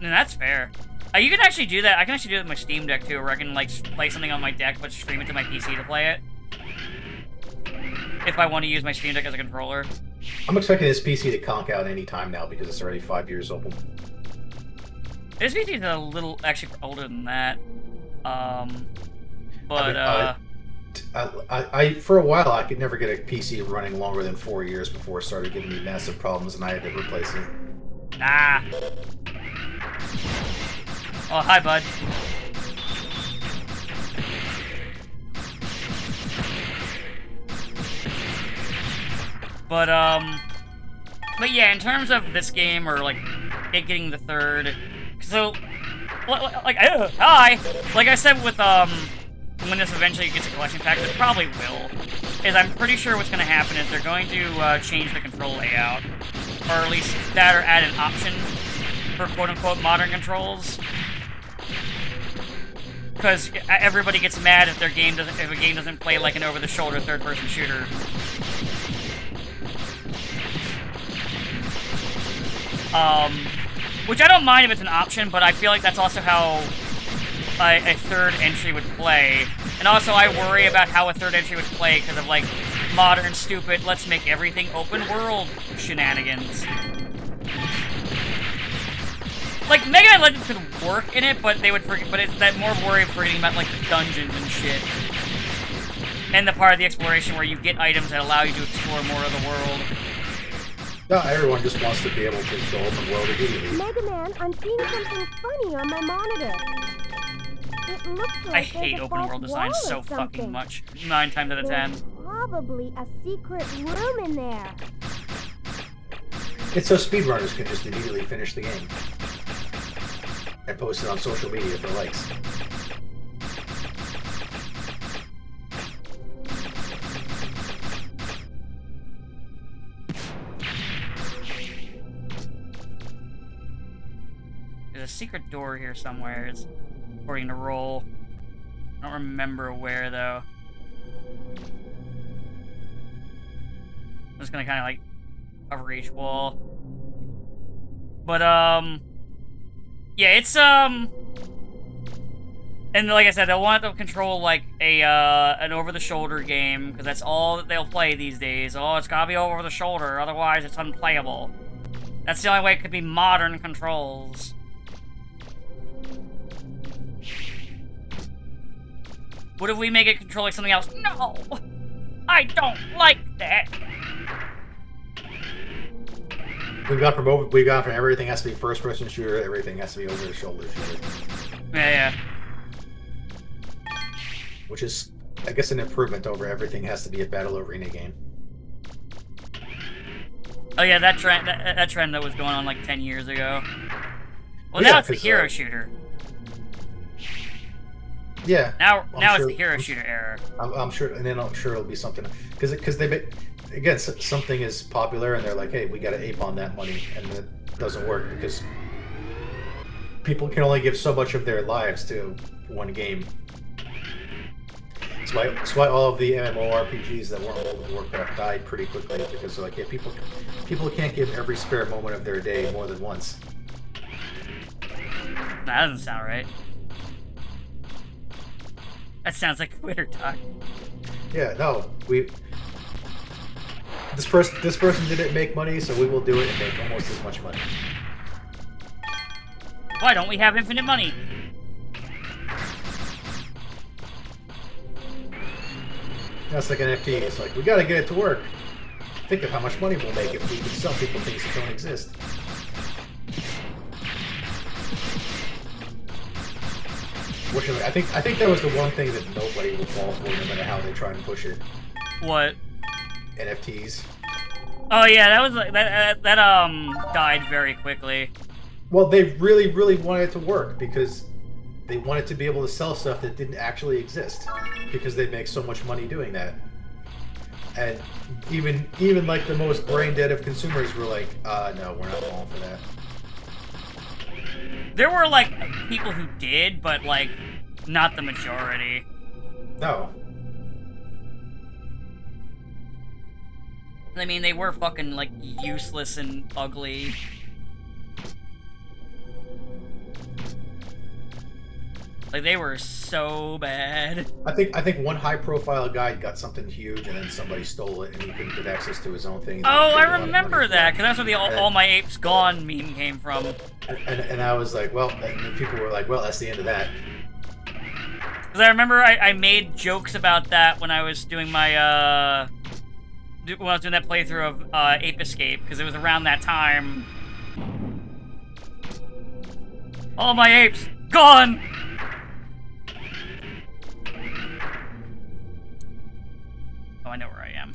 And that's fair. You can actually do that. I can actually do it with my Steam Deck too, where I can like play something on my deck, but stream it to my PC to play it. If I want to use my Steam Deck as a controller. I'm expecting this PC to conk out any time now because it's already 5 years old. This PC is a little actually older than that. For a while I could never get a PC running longer than 4 years before it started giving me massive problems and I had to replace it. Ah. Oh, hi, bud. But yeah, in terms of this game, or, like, it getting the third, so, like, hi! Like I said with, when this eventually gets a collection pack, it probably will, is I'm pretty sure what's gonna happen is they're going to, change the control layout, or at least that, or add an option for quote-unquote modern controls. Because everybody gets mad if a game doesn't play like an over-the-shoulder third-person shooter. Which I don't mind if it's an option, but I feel like that's also how a third entry would play. And also I worry about how a third entry would play because of, like, modern, stupid, let's make everything open world shenanigans. Like, Mega Man Legends could work in it, but they would but it's that more worry of forgetting about, like, the dungeons and shit. And the part of the exploration where you get items that allow you to explore more of the world. No, everyone just wants to be able to go open world immediately. Mega Man, I'm seeing something funny on my monitor. It looks like I hate open world design so fucking much. 9 times out of 10. There's probably a secret room in there. It's so speedrunners can just immediately finish the game. And post it on social media for likes. a secret door here somewhere, according to Roll. I don't remember where, though. I'm just gonna kind of, like, cover each wall. But, yeah, it's, and like I said, they'll want to control, like, an over-the-shoulder game, because that's all that they'll play these days. Oh, it's gotta be over-the-shoulder, otherwise it's unplayable. That's the only way it could be modern controls. What if we make it control like something else? No! I don't like that! We've gone from everything has to be first-person shooter, everything has to be over-the-shoulder shooter. Yeah. Which is, I guess, an improvement over everything has to be a battle arena game. Oh yeah, that trend that was going on like 10 years ago. Well, Yeah, now it's the 'cause, hero shooter. Yeah. Now sure, it's the hero shooter era. I'm sure, and then I'm sure it'll be something because they again something is popular and they're like, hey, we got to ape on that money, and it doesn't work because people can only give so much of their lives to one game. That's why all of the MMORPGs that weren't World of Warcraft died pretty quickly, because they're like, yeah, people can't give every spare moment of their day more than once. That doesn't sound right. That sounds like Twitter talk. Yeah, no, this person didn't make money, so we will do it and make almost as much money. Why don't we have infinite money? That's like an NFT. It's like, we gotta get it to work. Think of how much money we'll make if we can sell people things that don't exist. Fortunately, I think that was the one thing that nobody will fall for, no matter how they try and push it. What? NFTs. Oh yeah, that was like that died very quickly. Well, they really, really wanted it to work because they wanted to be able to sell stuff that didn't actually exist, because they make so much money doing that. And even like the most brain dead of consumers were like, no, we're not falling for that. There were like people who did, but like not the majority. No. I mean, they were fucking like useless and ugly. Like, they were so bad. I think one high-profile guy got something huge, and then somebody stole it, and he couldn't get access to his own thing. Oh, I remember that, because that's where the All My Apes Gone meme came from. And I was like, well, and people were like, well, that's the end of that. Because I remember I made jokes about that when I was doing my, when I was doing that playthrough of Ape Escape, because it was around that time. All my apes gone! Oh, I know where I am.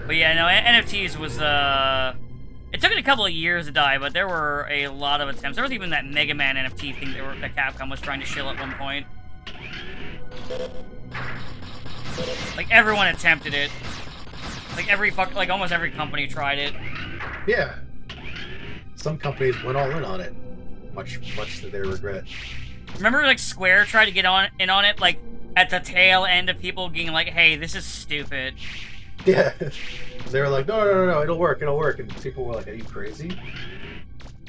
But yeah, no, NFTs was, it took it a couple of years to die, but there were a lot of attempts. There was even that Mega Man NFT thing that Capcom was trying to shill at one point. Like, everyone attempted it. Like, almost every company tried it. Yeah. Some companies went all in on it, much to their regret. Remember, like, Square tried to get in on it, like, at the tail end of people being like, hey, this is stupid. Yeah. They were like, no, it'll work. And people were like, are you crazy?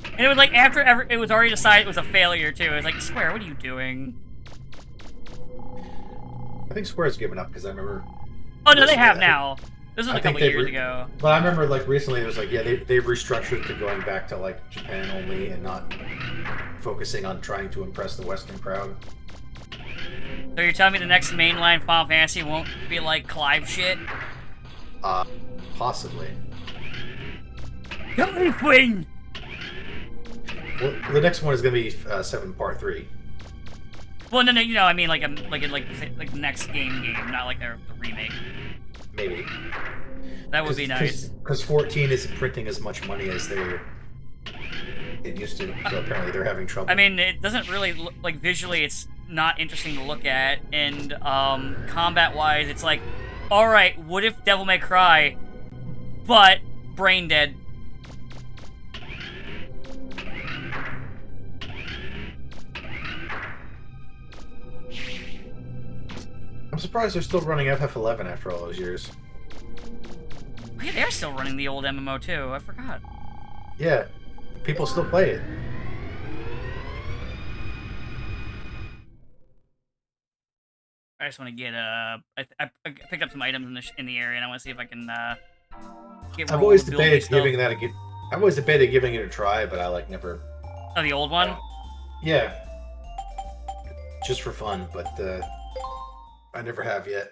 And it was like, after it was already decided it was a failure, too. It was like, Square, what are you doing? I think Square's given up, because I remember... Oh, no, they have now. This was a couple years ago. But I remember, like, recently it was like, yeah, they've restructured to going back to, like, Japan only and not focusing on trying to impress the Western crowd. So you're telling me the next mainline Final Fantasy won't be like Clive shit? Possibly. Queen! Well, the next one is going to be 7 Part 3. Well, no, you know, I mean, like the next game, not like the remake. Maybe. That would be nice. Because 14 isn't printing as much money as it used to, so apparently they're having trouble. I mean, it doesn't really look like visually. It's not interesting to look at. And combat-wise, it's like, all right, what if Devil May Cry, but brain dead? I'm surprised they're still running FF11 after all those years. Oh, yeah, they're still running the old MMO too. I forgot. Yeah, people still play it. I just want to get I picked up some items in the area, and I want to see if I can get. I've always debated giving that I've always debated giving it a try, but I like never. Oh, the old one. Yeah, just for fun, but I never have yet.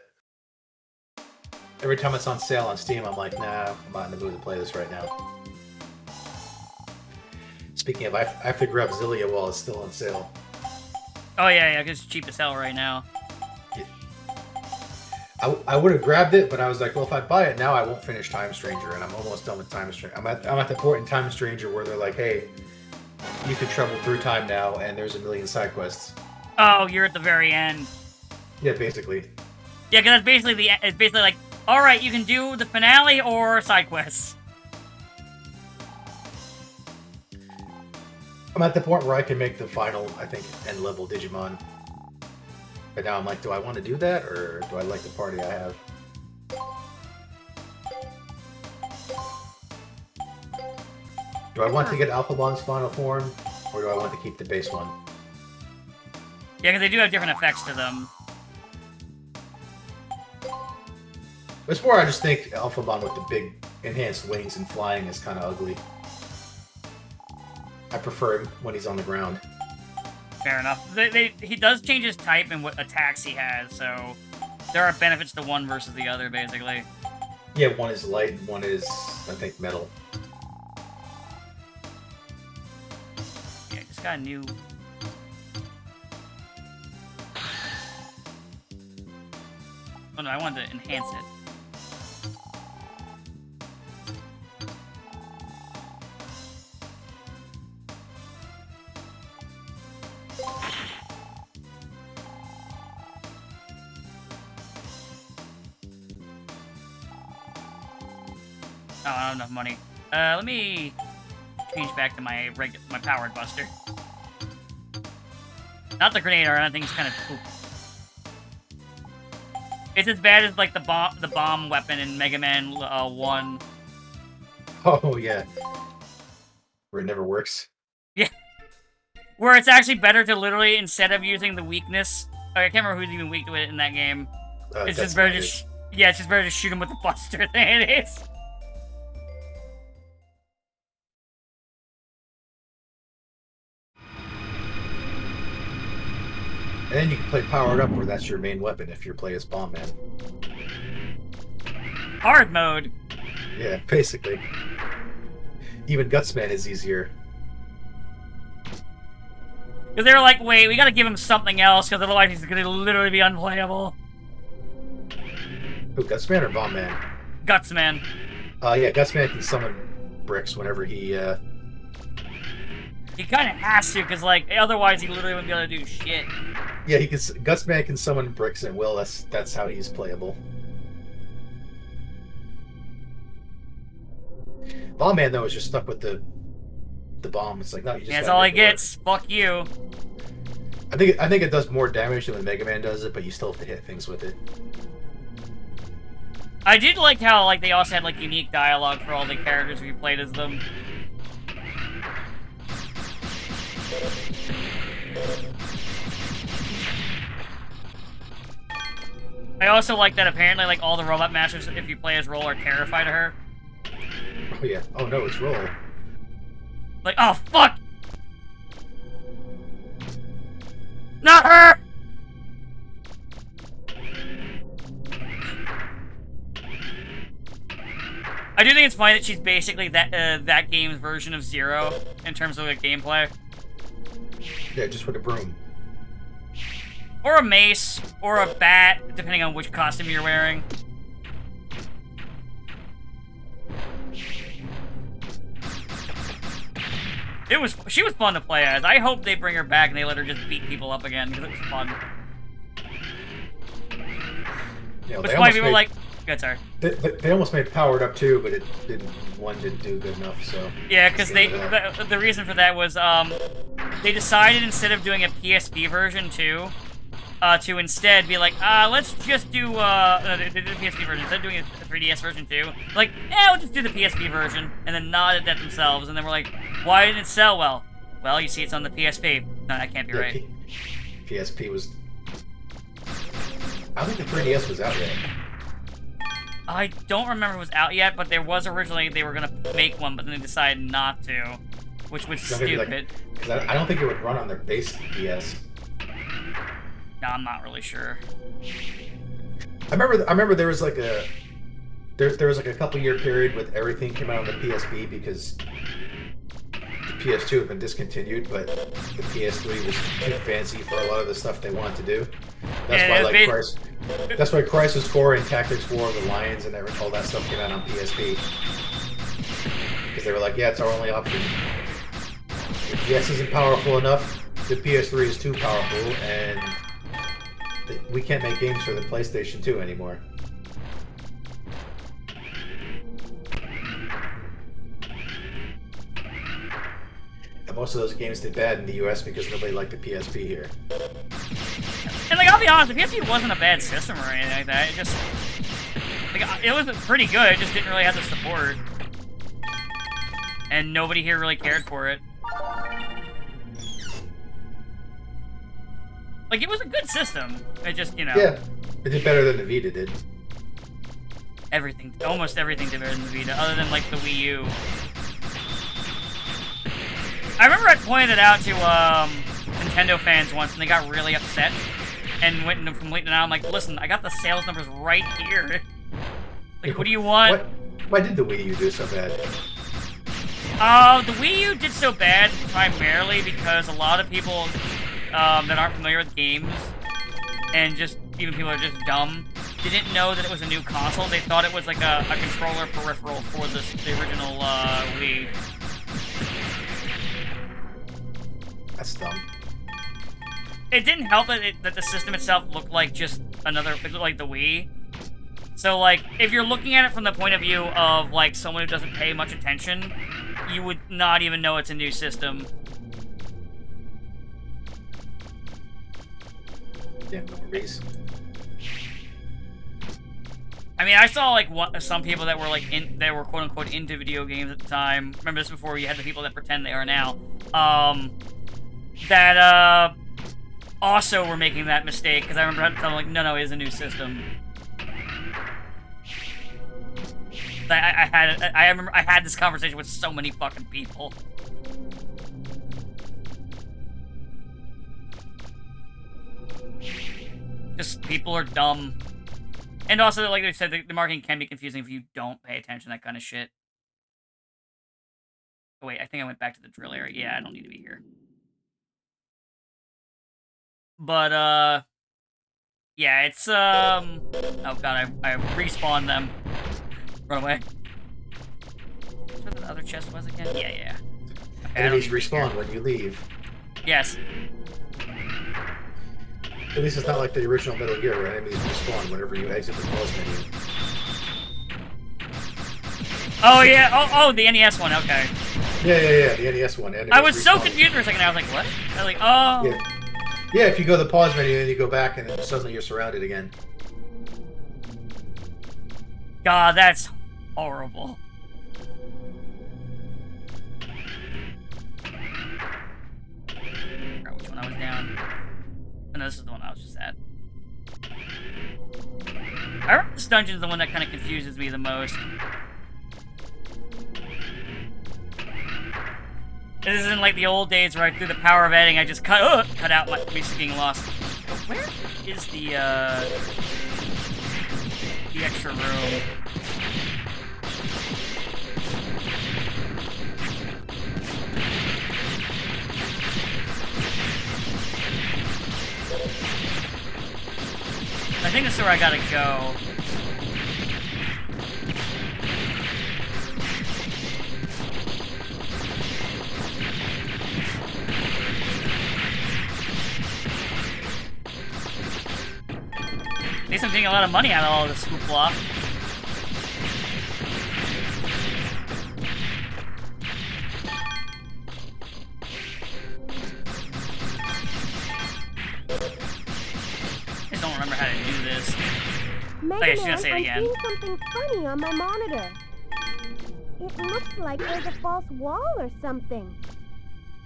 Every time it's on sale on Steam, I'm like, nah, I'm not in the mood to play this right now. Speaking of, I have to grab Zillia while it's still on sale. Oh yeah, because it's cheap as hell right now. I would have grabbed it, but I was like, well, if I buy it now, I won't finish Time Stranger, and I'm almost done with Time Stranger. I'm at the point in Time Stranger where they're like, hey, you can travel through time now, and there's a million side quests. Oh, you're at the very end. Yeah, basically. Yeah, because it's basically like, all right, you can do the finale or side quests. I'm at the point where I can make the final, I think, end level Digimon. But now I'm like, do I want to do that, or do I like the party I have? Do I want to get Alphabon's final form, or do I want to keep the base one? Yeah, because they do have different effects to them. It's more, I just think Alphabon with the big enhanced wings and flying is kind of ugly. I prefer him when he's on the ground. Fair enough. He does change his type and what attacks he has, so there are benefits to one versus the other, basically. Yeah, one is light and one is, I think, metal. Yeah, just got a new... Oh no, I wanted to enhance it. Oh, I don't have enough money. Let me change back to my powered buster. Not the grenade arm, that thing's kind of poop. It's as bad as like the bomb weapon in Mega Man 1. Oh yeah, where it never works. Yeah, where it's actually better to literally, instead of using the weakness, I can't remember who's even weak to it in that game. It's just better to yeah, it's just better to shoot him with the buster than it is. And then you can play powered up, where that's your main weapon if you play as Bomb Man. Hard mode. Yeah, basically. Even Gutsman is easier. Because they were like, wait, we gotta give him something else, because otherwise he's gonna literally be unplayable. Who, Gutsman or Bomb Man? Gutsman. Yeah, Gutsman can summon bricks whenever he, He kind of has to, because, like, otherwise he literally wouldn't be able to do shit. Yeah, Gutsman can summon bricks and will. That's how he's playable. Bomb Man though is just stuck with the bomb. It's like, no, you just. Yeah, that's all he gets. Fuck you. I think it does more damage than when Mega Man does it, but you still have to hit things with it. I did like how like they also had like unique dialogue for all the characters we played as them. I also like that apparently like all the robot masters, if you play as Roll, are terrified of her. Oh yeah. Oh no, it's Roll. Like, oh fuck! Not her! I do think it's funny that she's basically that game's version of Zero in terms of like gameplay. Yeah, just with a broom. Or a mace, or a bat, depending on which costume you're wearing. She was fun to play as. I hope they bring her back and they let her just beat people up again because it was fun. Which why people like. Good, sorry. They almost made Powered Up too, but one didn't do good enough. So yeah, because the reason for that was they decided instead of doing a PSP version too, to instead be like, let's just do no, they did a PSP version instead of doing a 3DS version too. Like, yeah, we'll just do the PSP version, and then nodded at themselves, and then we're like, why didn't it sell well? Well, you see, it's on the PSP. No, that can't be right. PSP was. I don't think the 3DS was out yet. I don't remember if it was out yet, but there was originally, they were going to make one, but then they decided not to, which was stupid. I don't think it would run on their base DS. No, I'm not really sure. I remember there was like a a couple year period with everything came out on the PSP because the PS2 had been discontinued, but the PS3 was too fancy for a lot of the stuff they wanted to do. That's why Crisis Core and Tactics War of the Lions and all that stuff came out on PSP. Because they were like, yeah, it's our only option. The PS isn't powerful enough, the PS3 is too powerful, and we can't make games for the PlayStation 2 anymore. And most of those games did bad in the US because nobody liked the PSP here. And like, I'll be honest, the PSP wasn't a bad system or anything like that. It just, like, it was pretty good. It just didn't really have the support, and nobody here really cared for it. Like, it was a good system. It just, you know. Yeah, it did better than the Vita did. Everything, almost everything did better than the Vita, other than like the Wii U. I remember I pointed it out to Nintendo fans once, and they got really upset. And went from late to now, I'm like, listen, I got the sales numbers right here. Like, what do you want? Why did the Wii U do so bad? The Wii U did so bad primarily because a lot of people that aren't familiar with games, and just even people that are just dumb, didn't know that it was a new console. They thought it was like a controller peripheral for the original Wii. That's dumb. It didn't help that the system itself looked like just another, it looked like the Wii. So, like, if you're looking at it from the point of view of, like, someone who doesn't pay much attention, you would not even know it's a new system. Yeah, no worries. I mean, I saw, like, some people that were, like, they were quote-unquote into video games at the time. Remember this before you had the people that pretend they are now. That, also were making that mistake, because I remember having to tell them, like, no, it is a new system. I remember I had this conversation with so many fucking people. Just people are dumb. And also, like they said, the marketing can be confusing if you don't pay attention, that kind of shit. Oh, wait, I think I went back to the drill area. Yeah, I don't need to be here. But, yeah, it's, oh god, I respawned them. Run away. That's what the other chest was again? Yeah. Okay, enemies respawn when you leave. Yes. At least it's not like the original Metal Gear where enemies respawn whenever you exit the pause menu. Oh, yeah. Oh, the NES one, okay. Yeah, the NES one. I was so confused for a second. I was like, what? I was like, oh. Yeah, if you go to the pause menu, then you go back, and then suddenly you're surrounded again. God, that's horrible. I forgot which one I was down. Oh, no, this is the one I was just at. I remember this dungeon is the one that kind of confuses me the most. This isn't like the old days where through the power of editing I just cut out my being lost. Where is the extra room? I think this is where I gotta go. getting a lot of money out of all this hoopla. I just don't remember how to do this. Mega Okay, she's Man, gonna say it I'm again. seeing something funny on my monitor. It looks like there's a false wall or something.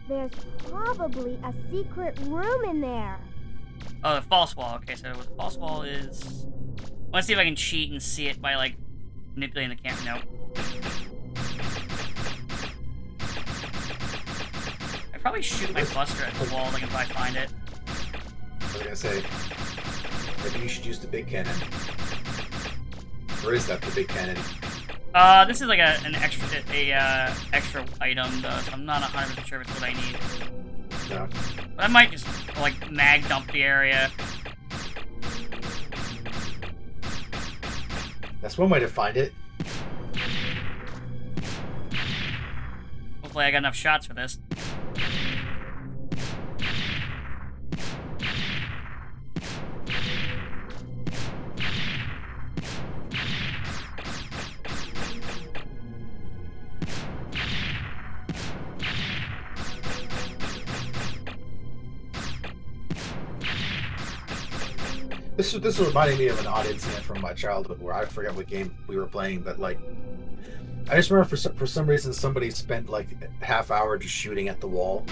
There's probably a secret room in there. Oh, the false wall. Okay, so what the false wall is... Let's see if I can cheat and see it by, like, manipulating the camera. Nope. I'd probably shoot my buster at the wall if I can probably find it. I was gonna say, maybe you should use the big cannon. Where is that, the big cannon? This is like an extra item, though, so I'm not 100% sure if it's what I need. No. But I might just, like, mag dump the area. That's one way to find it. Hopefully I got enough shots for this. This reminded me of an odd incident from my childhood where I forget what game we were playing, but like I just remember for some reason somebody spent like a half hour just shooting at the wall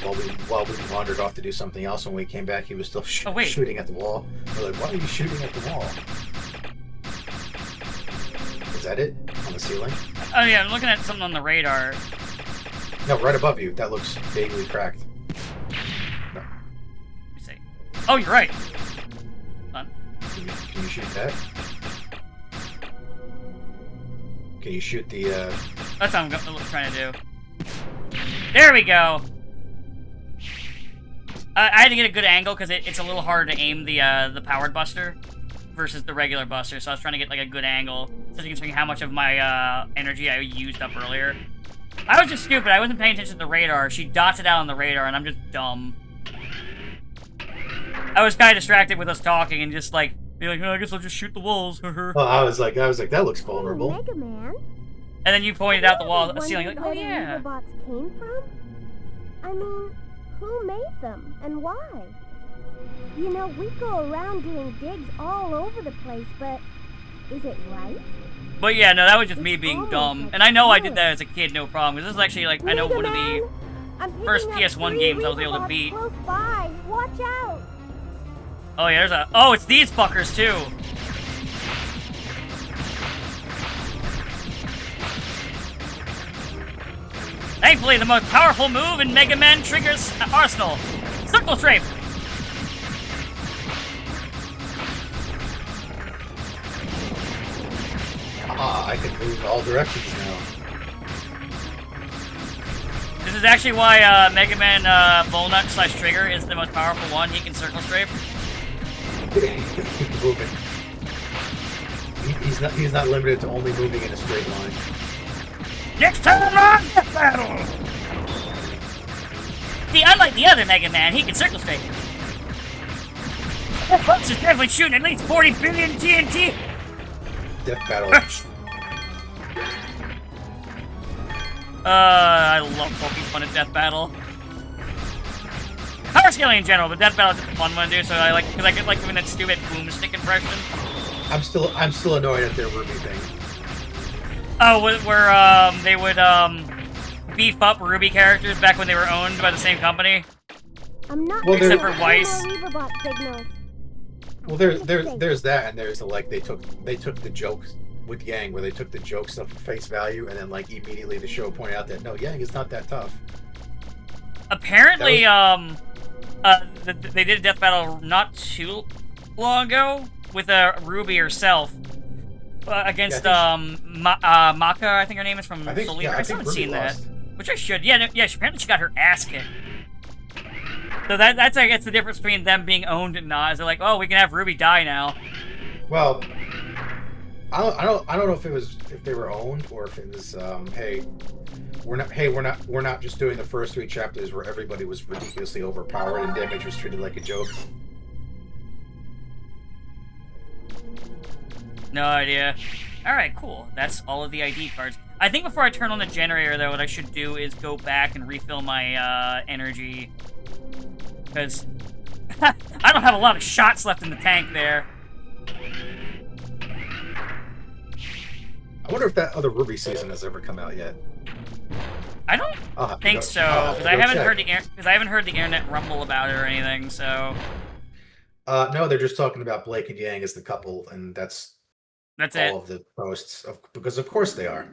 while we wandered off to do something else. When we came back, he was still shooting at the wall. We're like, why are you shooting at the wall? Is that it on the ceiling? Oh yeah, I'm looking at something on the radar. No, right above you. That looks vaguely cracked. No. Let me see. Oh, you're right. Can you shoot that? Can you shoot the, That's what I'm trying to do. There we go! I had to get a good angle, because it's a little harder to aim the powered buster versus the regular buster, so I was trying to get, like, a good angle, especially considering how much of my, energy I used up earlier. I was just stupid. I wasn't paying attention to the radar. She dots it out on the radar, and I'm just dumb. I was kind of distracted with us talking, and just, like, be like, oh, I guess I'll just shoot the walls. well, I was like, that looks vulnerable. Mega Man. And then you pointed out the wall, the ceiling, like, oh yeah. Where the robots came from? I mean, who made them and why? You know, we go around doing digs all over the place, but is it right? But yeah, no, that was just me being dumb. And I know I did that as a kid, no problem. Because this is actually, like, I know one of the first PS1 games I was able to beat. Close by. Watch out! Oh yeah, there's a... Oh, it's these fuckers, too! Thankfully, the most powerful move in Mega Man Trigger's arsenal. Circle Strafe! I can move in all directions now. This is actually why Mega Man Volnut / Trigger is the most powerful one. He can Circle Strafe. Moving. He's not limited to only moving in a straight line. Next time on Death Battle! See, unlike the other Mega Man, he can Circle Strafe. That Bugs is definitely shooting at least 40 billion TNT! Death Battle. I love poking fun at Death Battle. Power scaling in general, but Death Battle is just a fun one to do, so I like, because I get like doing that stupid boomstick impression. I'm still annoyed at their Ruby thing. Oh, where they would beef up Ruby characters back when they were owned by the same company. I'm not except for Weiss. Well, there's that, and there's the, like, they took the jokes with Yang, where they took the joke stuff at face value, and then like immediately the show pointed out that no, Yang is not that tough. Apparently, they did a Death Battle not too long ago with Ruby herself against Maka, I think her name is from Soul Eater. I still haven't seen that, which I should. Yeah, apparently she got her ass kicked. So that's I guess the difference between them being owned and not. Is they're like, oh, we can have Ruby die now. Well, I don't know if they were owned or if it was hey, we're not just doing the first 3 chapters where everybody was ridiculously overpowered and damage was treated like a joke. No idea. Alright, cool. That's all of the ID cards. I think before I turn on the generator, though, what I should do is go back and refill my energy. Because I don't have a lot of shots left in the tank there. I wonder if that other Ruby season has ever come out yet. I don't think so, because I haven't heard the internet rumble about it or anything. So. No, they're just talking about Blake and Yang as the couple, and that's all it. of the posts. Because of course they are.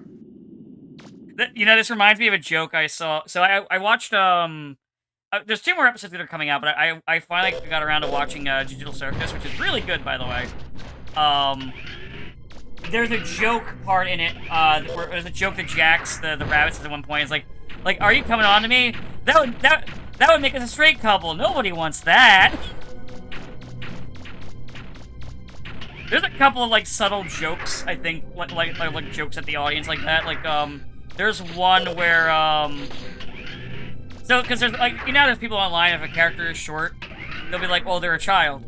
You know, this reminds me of a joke I saw. So I watched there's 2 more episodes that are coming out, but I finally got around to watching Digital Circus, which is really good, by the way. There's a joke part in it, where there's a joke that Jax, the rabbit, says at one point. It's like, are you coming on to me? That would make us a straight couple. Nobody wants that. There's a couple of, like, subtle jokes, I think, like jokes at the audience like that. Like, there's one where, so, because there's, like, you know, there's people online, if a character is short, they'll be like, oh, they're a child.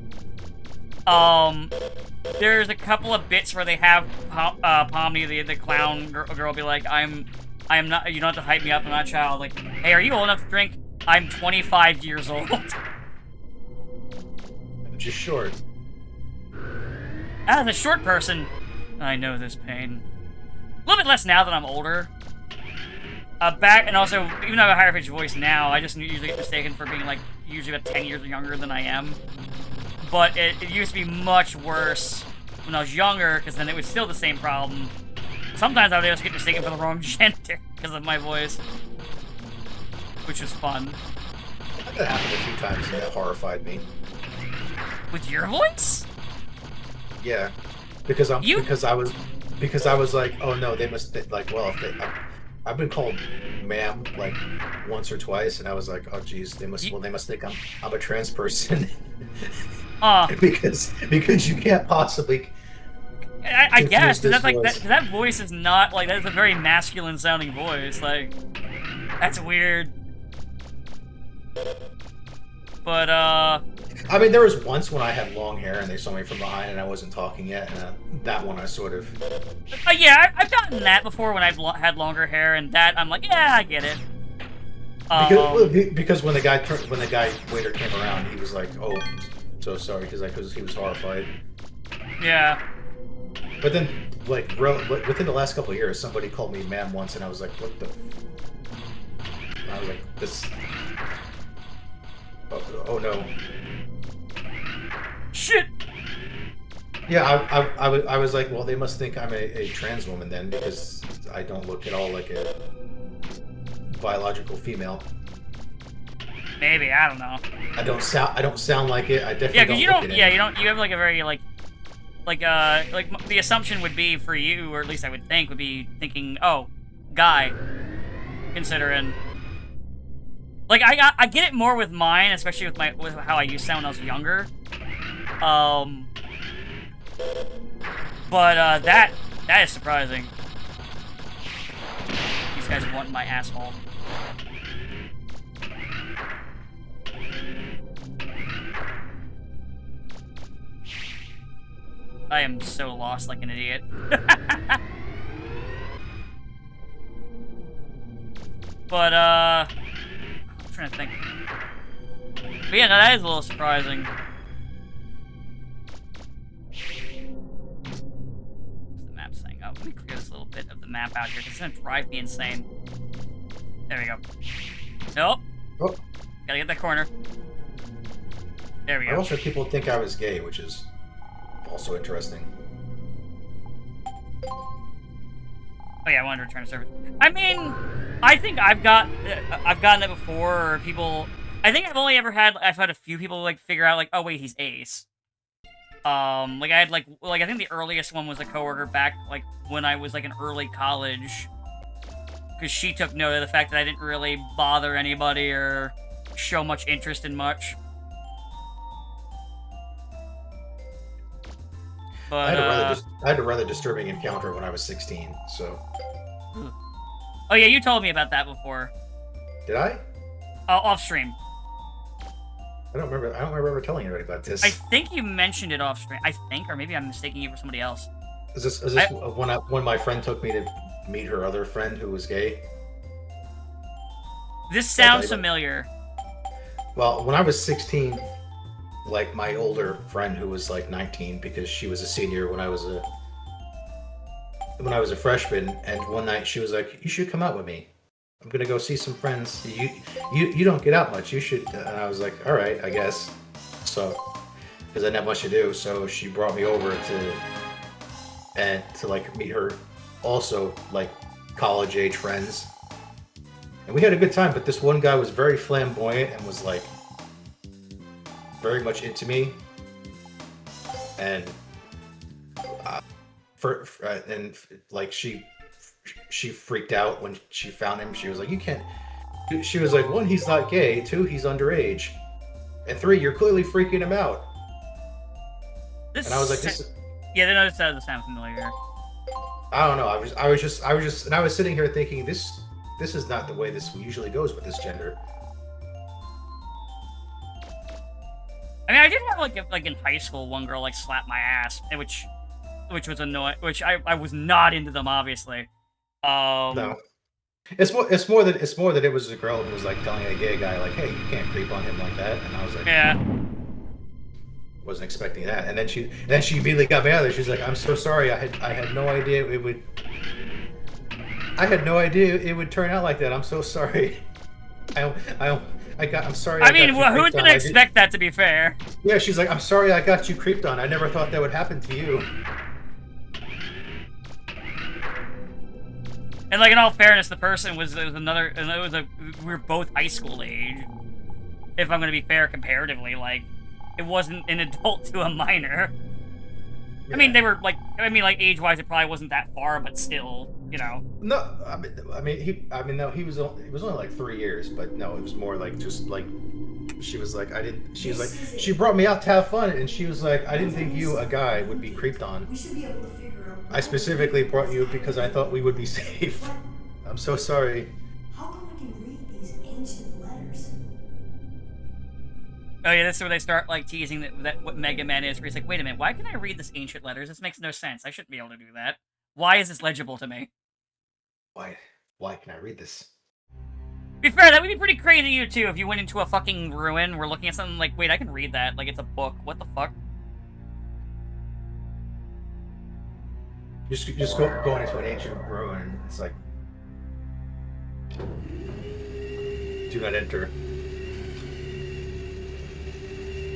There's a couple of bits where they have Pomni, the clown girl, be like, I am not, you don't have to hype me up, I'm not a child. Like, hey, are you old enough to drink? I'm 25 years old. I'm just short. As a short person, I know this pain. A little bit less now that I'm older. And also, even though I have a higher pitched voice now, I just usually get mistaken for being, like, usually about 10 years younger than I am. But it used to be much worse when I was younger, because then it was still the same problem. Sometimes I would just get mistaken for the wrong gender because of my voice. Which was fun. That happened a few times and that horrified me. With your voice? Yeah. Because I was like, oh no, they must, like, well, if they... I've been called ma'am like once or twice, and I was like, "Oh, geez, they must think I'm a trans person." because you can't possibly. I guess that's like that voice is not like that's a very masculine sounding voice. Like that's weird. But I mean, there was once when I had long hair and they saw me from behind and I wasn't talking yet, and that one I sort of... yeah, I've gotten that before when I've had longer hair, and that, I'm like, yeah, I get it. Because when the guy waiter came around, he was like, oh, so sorry, because he was horrified. Yeah. But then, like, within the last couple of years, somebody called me ma'am once, and I was like, what the... I was like, this... Oh no. Shit! Yeah, I was like, well, they must think I'm a trans woman then, because I don't look at all like a biological female. Maybe, I don't know. I don't sound like it. I definitely because you don't. Yeah, you don't. You have like a very like the assumption would be for you, or at least I would think, would be thinking, oh, guy, considering. Like I get it more with mine, especially with how I used to sound when I was younger. But that is surprising. These guys want my asshole. I am so lost like an idiot. But I'm trying to think. But yeah, no, that is a little surprising. What's the map saying? Oh, let me clear this little bit of the map out here, because it's gonna drive me insane. There we go. Nope. Oh. Gotta get that corner. There we go. Also, people think I was gay, which is also interesting. Oh yeah, I wanted to return to server. I mean, I think I've gotten that before, or people... I think I've had a few people, like, figure out, like, oh wait, he's ace. Like, I had, like, I think the earliest one was a coworker back, like, when I was, like, in early college. Because she took note of the fact that I didn't really bother anybody or show much interest in much. But, I had a rather disturbing encounter when I was 16, so... Oh yeah, you told me about that before. Did I? Off stream. I don't remember telling anybody about this. I think you mentioned it off stream. I think, or maybe I'm mistaking you for somebody else. Is this when my friend took me to meet her other friend who was gay? This Did I tell sounds you about- familiar. Well, when I was 16, like my older friend who was like 19 because she was a senior when I was a freshman, and one night she was like, "You should come out with me. I'm gonna go see some friends. You don't get out much. You should." And I was like, "All right, I guess." So, because I didn't have much to do, so she brought me over to like meet her, also like college age friends, and we had a good time. But this one guy was very flamboyant and was like very much into me, and like she freaked out when she found him. She was like, "You can't." She was like, "One, he's not gay. Two, he's underage, and three, you're clearly freaking him out." This And I was like, "This." Yeah, that does sound familiar. I don't know. I was just, and I was sitting here thinking, this is not the way this usually goes with this gender. I mean, I did have like in high school, one girl like slapped my ass, which was annoying. Which I was not into them, obviously. No, it's more that it was a girl who was like telling a gay guy like, "Hey, you can't creep on him like that," and I was like, Yeah. wasn't expecting that. And then she immediately got me out of there. She's like, "I'm so sorry. I had no idea it would. I had no idea it would turn out like that. I'm so sorry. I'm sorry. I mean, got you who's creeped gonna on. expect that, to be fair? Yeah, she's like, "I'm sorry I got you creeped on. I never thought that would happen to you." And like in all fairness, the person we were both high school age. If I'm gonna be fair comparatively, like it wasn't an adult to a minor. Yeah. I mean, they were like age-wise, it probably wasn't that far, but still, you know. No, no, he was only like 3 years, but no, it was more like just like she was like, she brought me out to have fun, and she was like, "I didn't think you, a guy, would be creeped on. We should be able to figure out. I specifically brought you because I thought we would be safe. I'm so sorry." How come we can read these ancient letters? Oh yeah, this is where they start like teasing that what Mega Man is. Where he's like, "Wait a minute, why can I read this ancient letters? This makes no sense. I shouldn't be able to do that. Why is this legible to me?" Why can I read this? To be fair, that would be pretty crazy to you too if you went into a fucking ruin. We're looking at something like, "Wait, I can read that. Like it's a book. What the fuck?" Just going into an ancient ruin. It's like, do not enter.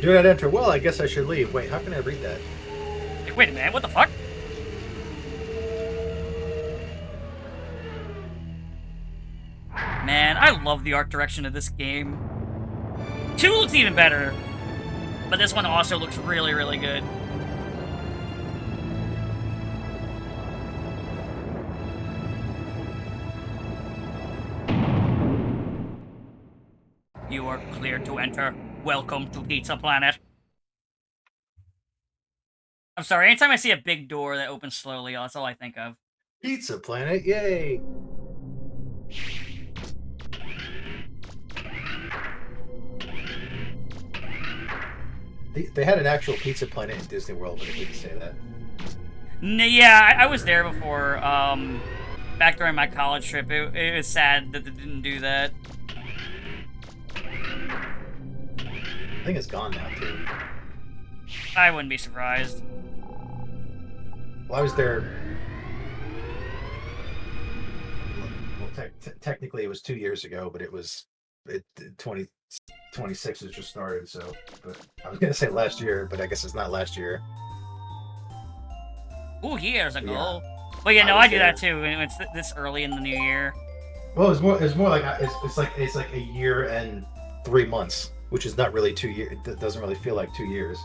Do not enter. Well, I guess I should leave. Wait, how can I read that? Like, wait a minute, what the fuck? Man, I love the art direction of this game. 2 looks even better, but this one also looks really, really good. You are clear to enter. Welcome to Pizza Planet. I'm sorry, anytime I see a big door that opens slowly, that's all I think of. Pizza Planet, yay! They had an actual Pizza Planet in Disney World, but it didn't say that. Yeah, I was there before. Back during my college trip, it was sad that they didn't do that. I think it's gone now too. I wouldn't be surprised. Well, I was there. Well, technically it was 2 years ago, but it 2026 has just started. So, but I was gonna say last year, but I guess it's not last year. 2 years ago. Yeah. But yeah, no, I I was do there. that too. When it's this early in the new year. Well, it's more like it's like a year and 3 months, which is not really 2 years. It doesn't really feel like 2 years.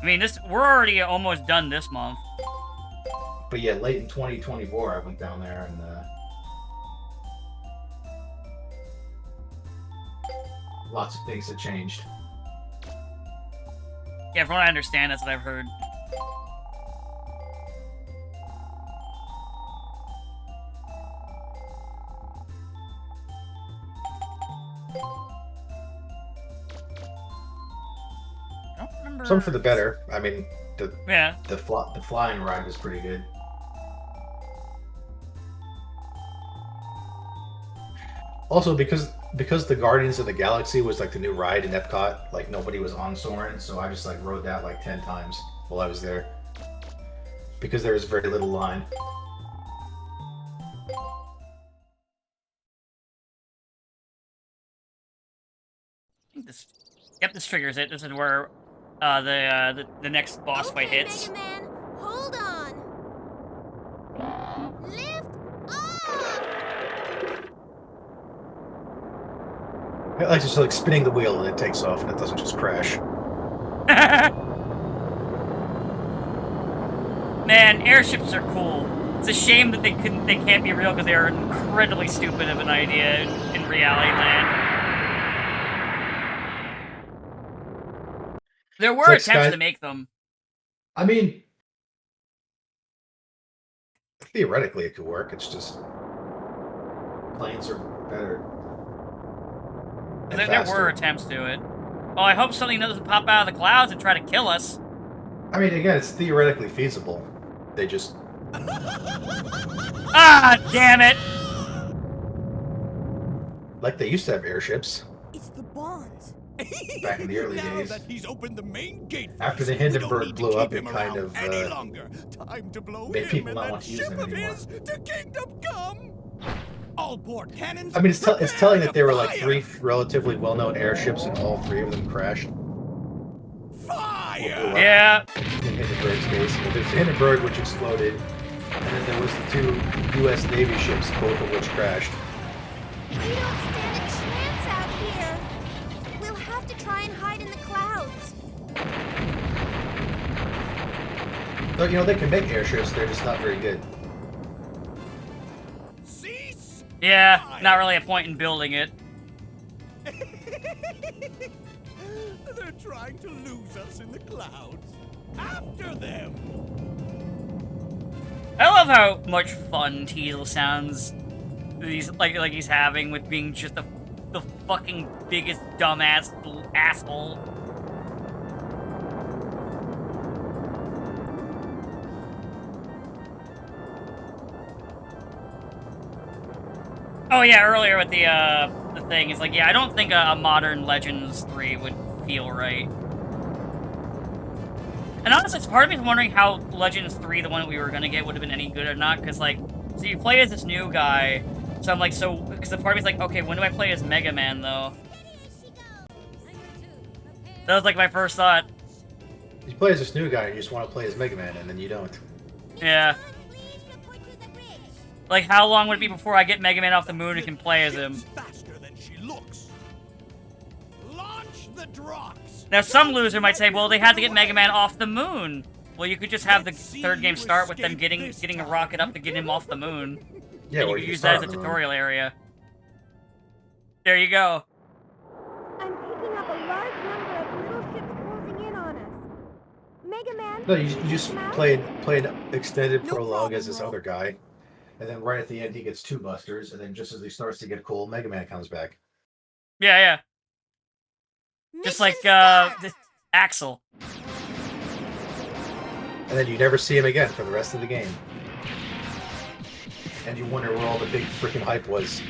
I mean, we're already almost done this month. But yeah, late in 2024, I went down there and lots of things had changed. Yeah, from what I understand, that's what I've heard. I don't remember. Some for the better. I mean, Yeah. The flying ride was pretty good. Also, because the Guardians of the Galaxy was like the new ride in Epcot, like nobody was on Soarin', so I just like rode that like 10 times while I was there. Because there was very little line. This, yep, this triggers it. This is where the next boss fight hits. Mega Man, hold on. Lift off. I like just like spinning the wheel and it takes off and it doesn't just crash. Man, airships are cool. It's a shame that they can't be real because they are incredibly stupid of an idea in reality land. There were like attempts to make them. I mean, theoretically it could work. It's just planes are better. There were attempts to it. Oh, I hope something doesn't pop out of the clouds and try to kill us. I mean, again, it's theoretically feasible. They just... Ah, damn it! Like they used to have airships. It's the bonds. Back in the early Now days. that he's opened the main gate for After us, the we don't Hindenburg need to blew keep up, him it kind around of, any longer. Time to blow made him people and not that want to use ship them of anymore. his to kingdom come. All port cannons. I mean, it's telling prepare that to there were like fire! 3 relatively well-known airships and all 3 of them crashed. Fire! Yeah. In Hindenburg's case. But there's Hindenburg, which exploded, and then there was the 2 U.S. Navy ships, both of which crashed. We don't stand a chance out here. We'll have to try and hide in the clouds. Though, you know, they can make airships, they're just not very good. Cease! Yeah, not really a point in building it. They're trying to lose us in the clouds. After them! I love how much fun Teasel sounds he's like he's having with being just the fucking biggest dumbass asshole. Oh yeah, earlier with the thing, it's like, yeah, I don't think a modern Legends 3 would feel right. And honestly, it's part of me wondering how Legends 3, the one that we were gonna get, would have been any good or not, because, like, so you play as this new guy, so I'm like, so, because the part of me's like, okay, when do I play as Mega Man, though? That was, like, my first thought. You play as this new guy and you just want to play as Mega Man, and then you don't. Yeah. Like, how long would it be before I get Mega Man off the moon and can play as him? Faster than she looks. Launch the drops. Now, some loser might say, well, they had to get Mega Man off the moon. Well, you could just have the third game start with them getting a rocket up to get him off the moon. Yeah, and you or could you use start that as on a the moon. tutorial area. There you go. I'm picking up a large number of little ships closing in on us. Mega Man. No, you just come out? played extended No prologue problem, as this Ro. other guy, and then right at the end he gets 2 busters, and then just as he starts to get cool, Mega Man comes back. Yeah, yeah. Just Mission like, start. Axel. And then you never see him again for the rest of the game. And you wonder where all the big freaking hype was.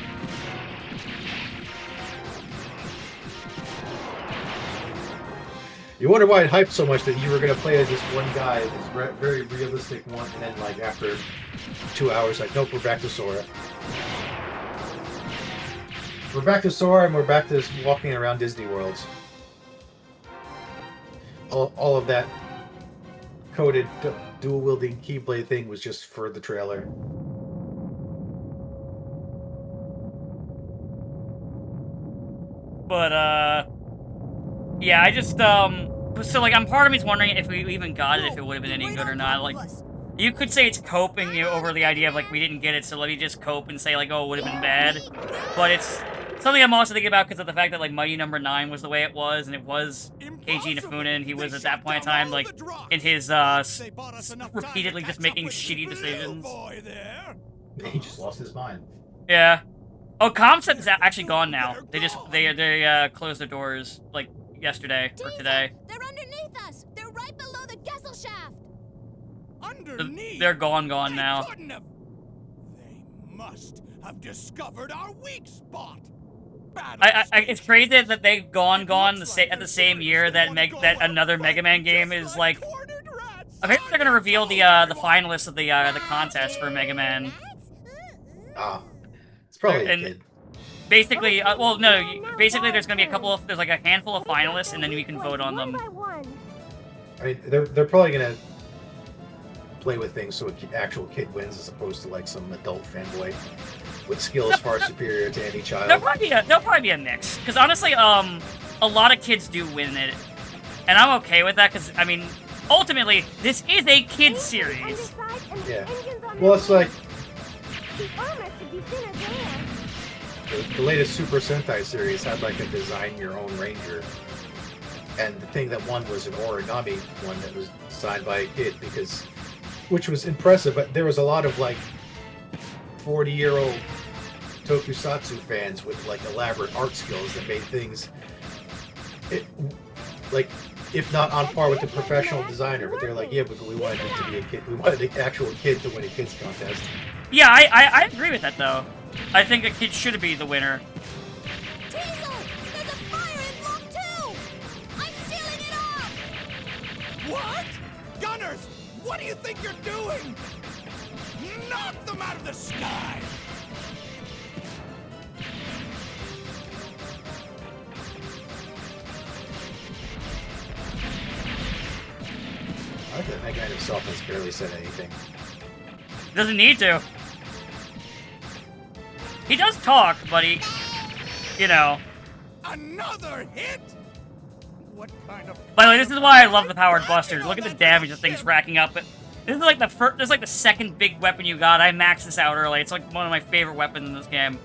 You wonder why it hyped so much that you were going to play as this one guy, this very realistic one, and then, like, after 2 hours, like, nope, we're back to Sora. We're back to Sora, and we're back to walking around Disney Worlds. All of that coded dual-wielding Keyblade thing was just for the trailer. But, yeah, I just, so, like, part of me's wondering if we even got it, if it would have been any good or not. Like, you could say it's coping over the idea of, like, we didn't get it, so let me just cope and say, like, oh, it would have been bad. But it's something I'm also thinking about because of the fact that, like, Mighty Number 9 was the way it was, and it was Keiji Inafune, and he was, at that point in time, like, in his, repeatedly just making shitty decisions. He just lost his mind. Yeah. Oh, Concept is actually gone now. They closed their doors, like, yesterday or today. They're underneath us. They're right below the Gessel shaft. underneath. They're gone They now. couldn't have. They must have discovered our weak spot. It's crazy that they've gone at the same year that another Mega Man game is like. I think they're gonna reveal the finalists of the contest for Mega Man. It's probably a And kid. basically, well, no, basically there's gonna be there's like a handful of finalists, and then you can vote on them. I mean, they're probably gonna play with things so an actual kid wins as opposed to like some adult fanboy with skills far superior to any child. There'll probably be a mix, because honestly, a lot of kids do win it, and I'm okay with that, because I mean, ultimately, this is a kid series. Yeah. Well, it's like the latest Super Sentai series had like a design your own ranger, and the thing that won was an origami one that was designed by a kid, which was impressive, but there was a lot of like 40-year-old tokusatsu fans with like elaborate art skills that made things like, if not on par with the professional designer, but they're like, yeah, but we wanted it to be a kid. We wanted the actual kid to win a kids contest. Yeah, I agree with that though. I think a kid should be the winner. Diesel! There's a fire in Block 2! I'm sealing it off! What? Gunners, what do you think you're doing? Knock them out of the sky! I think that guy himself has barely said anything. Doesn't need to. He does talk, but he, you know. Another hit? What kind of... By the way, this is why I love the Powered Buster. Look at the damage the thing's racking up. This is like this is like the second big weapon you got. I maxed this out early. It's like one of my favorite weapons in this game.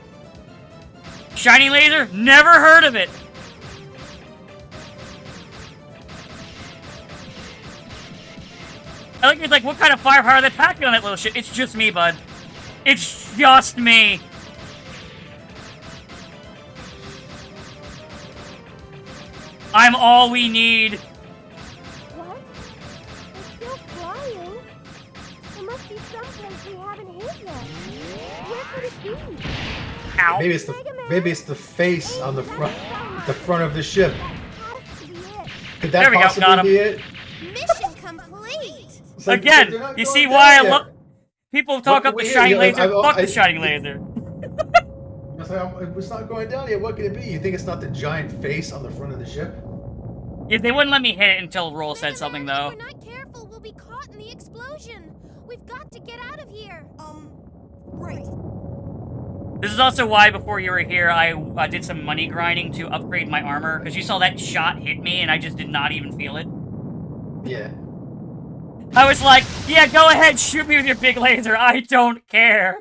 Shiny laser? Never heard of it. I like it's like, what kind of firepower are they packing on that little shit? It's just me, bud. It's just me. I'm all we need. What? They're still flying? There must be someplace we haven't hit yet. Where could it be? Ow. Maybe it's the face on the front of the ship. That has to be it. Could that There we go, possibly got him. be it? Mission complete! It's like, Again, they're not you going see down why I yet. love... People talk up the Wait, shiny yeah, laser. Fuck I- the shiny laser. It's not going down yet. What could it be? You think it's not the giant face on the front of the ship? Yeah, they wouldn't let me hit it until Roll said something, though. If we're not careful, we'll be caught in the explosion. We've got to get out of here. Right. This is also why, before you were here, I did some money grinding to upgrade my armor, because you saw that shot hit me, and I just did not even feel it. Yeah. I was like, yeah, go ahead, shoot me with your big laser, I don't care.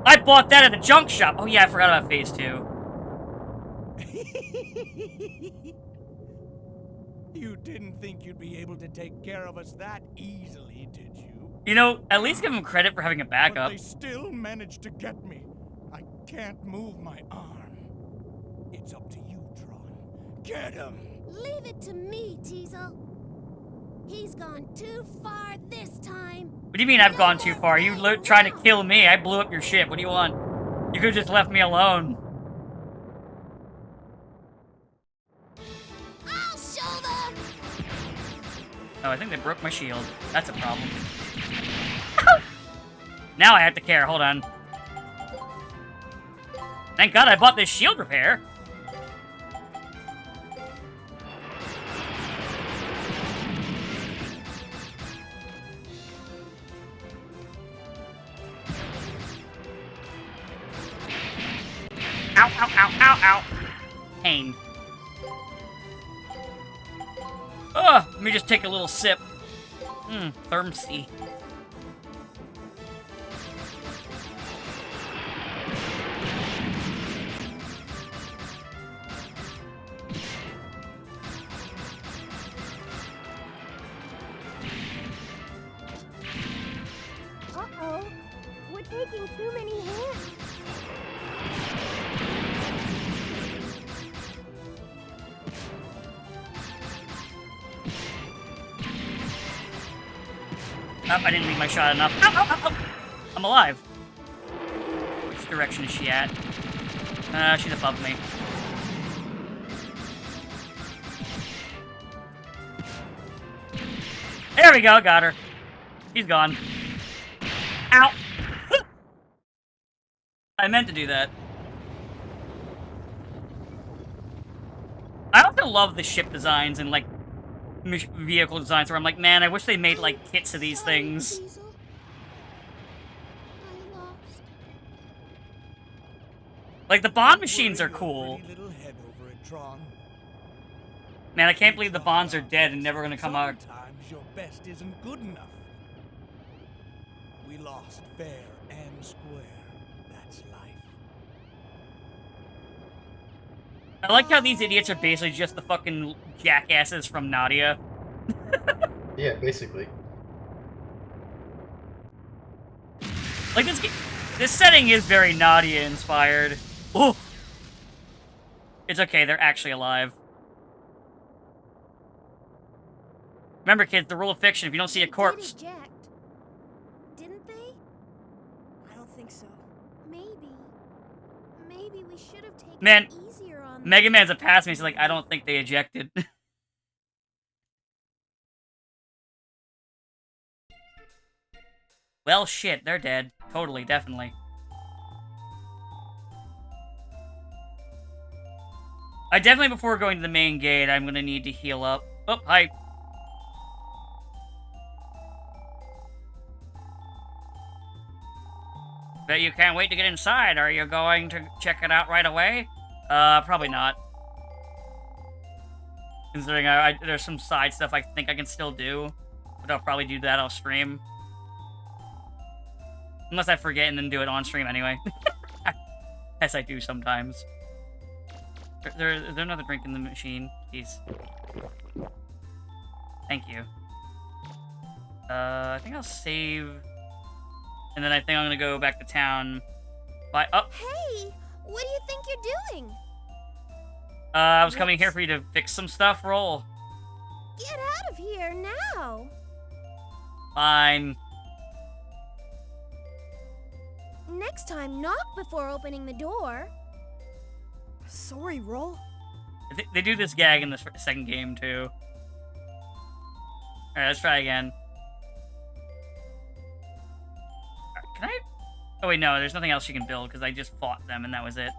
I bought that at the junk shop. Oh yeah, I forgot about phase 2. You didn't think you'd be able to take care of us that easily, did you? You know, at least give him credit for having a But backup. they still managed to get me. I can't move my arm. It's up to you, Tron. Get him! Leave it to me, Teasel. He's gone too far this time. What do you mean I've gone too far? You trying to kill me. I blew up your ship. What do you want? You could have just left me alone. I'll show them! Oh, I think they broke my shield. That's a problem. Now I have to care. Hold on. Thank God I bought this shield repair. Ow, ow, ow, ow, ow. Pain. Ugh, let me just take a little sip. Thermsy. Uh-oh. We're taking too many hits. Oh, I didn't leave my shot enough. Ow, ow, ow, ow. I'm alive. Which direction is she at? She's above me. There we go, got her. She's gone. Ow! I meant to do that. I also love the ship designs and, like, vehicle designs where I'm like, man, I wish they made, like, kits of these things. Diesel. I lost. Like, the Bond machines are cool. Pretty little head over it, Tron. Man, I can't believe the Bonds are dead and never gonna come out. Sometimes your best isn't good enough. We lost fair and square. That's life. I like how these idiots are basically just the fucking jackasses from Nadia. Yeah, basically. Like, this setting is very Nadia-inspired. Ooh! It's okay, they're actually alive. Remember, kids, the rule of fiction, if you don't see a corpse... They did eject. Didn't they? I don't think so. Maybe. Maybe we should have taken Man, it easier on them. Mega Man's a pass me, he's like, I don't think they ejected. Well, shit, they're dead. Totally, definitely. I definitely, before going to the main gate, I'm gonna need to heal up. Oh, hi. Bet you can't wait to get inside. Are you going to check it out right away? Probably not. Considering there's some side stuff I think I can still do. But I'll probably do that off stream. Unless I forget and then do it on stream anyway. As I do sometimes. Is there another drink in the machine? Please. Thank you. I think I'll save... And then I think I'm gonna go back to town. Bye. Oh, Hey, what do you think you're doing? I was coming here for you to fix some stuff. Roll. Get out of here now. Fine. Next time, knock before opening the door. Sorry, Roll. They do this gag in the second game too. All right, let's try again. Can I? Oh wait, no. There's nothing else you can build because I just fought them and that was it.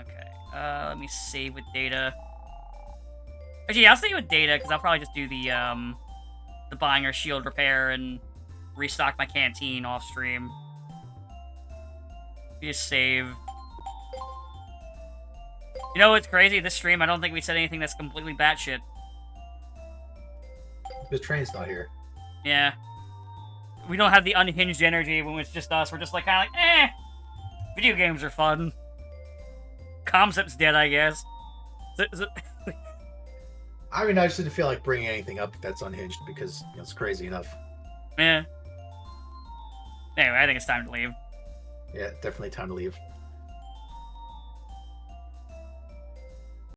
Okay. Let me save with data. Actually, yeah, I'll save with data because I'll probably just do the buying or shield repair and restock my canteen off stream. Just save. You know what's crazy? This stream, I don't think we said anything that's completely batshit. The train's not here. Yeah. We don't have the unhinged energy when it's just us. We're just like, kind of like, eh. Video games are fun. Concept's dead, I guess. I mean, I just didn't feel like bringing anything up that's unhinged because it's crazy enough. Yeah. Anyway, I think it's time to leave. Yeah, definitely time to leave.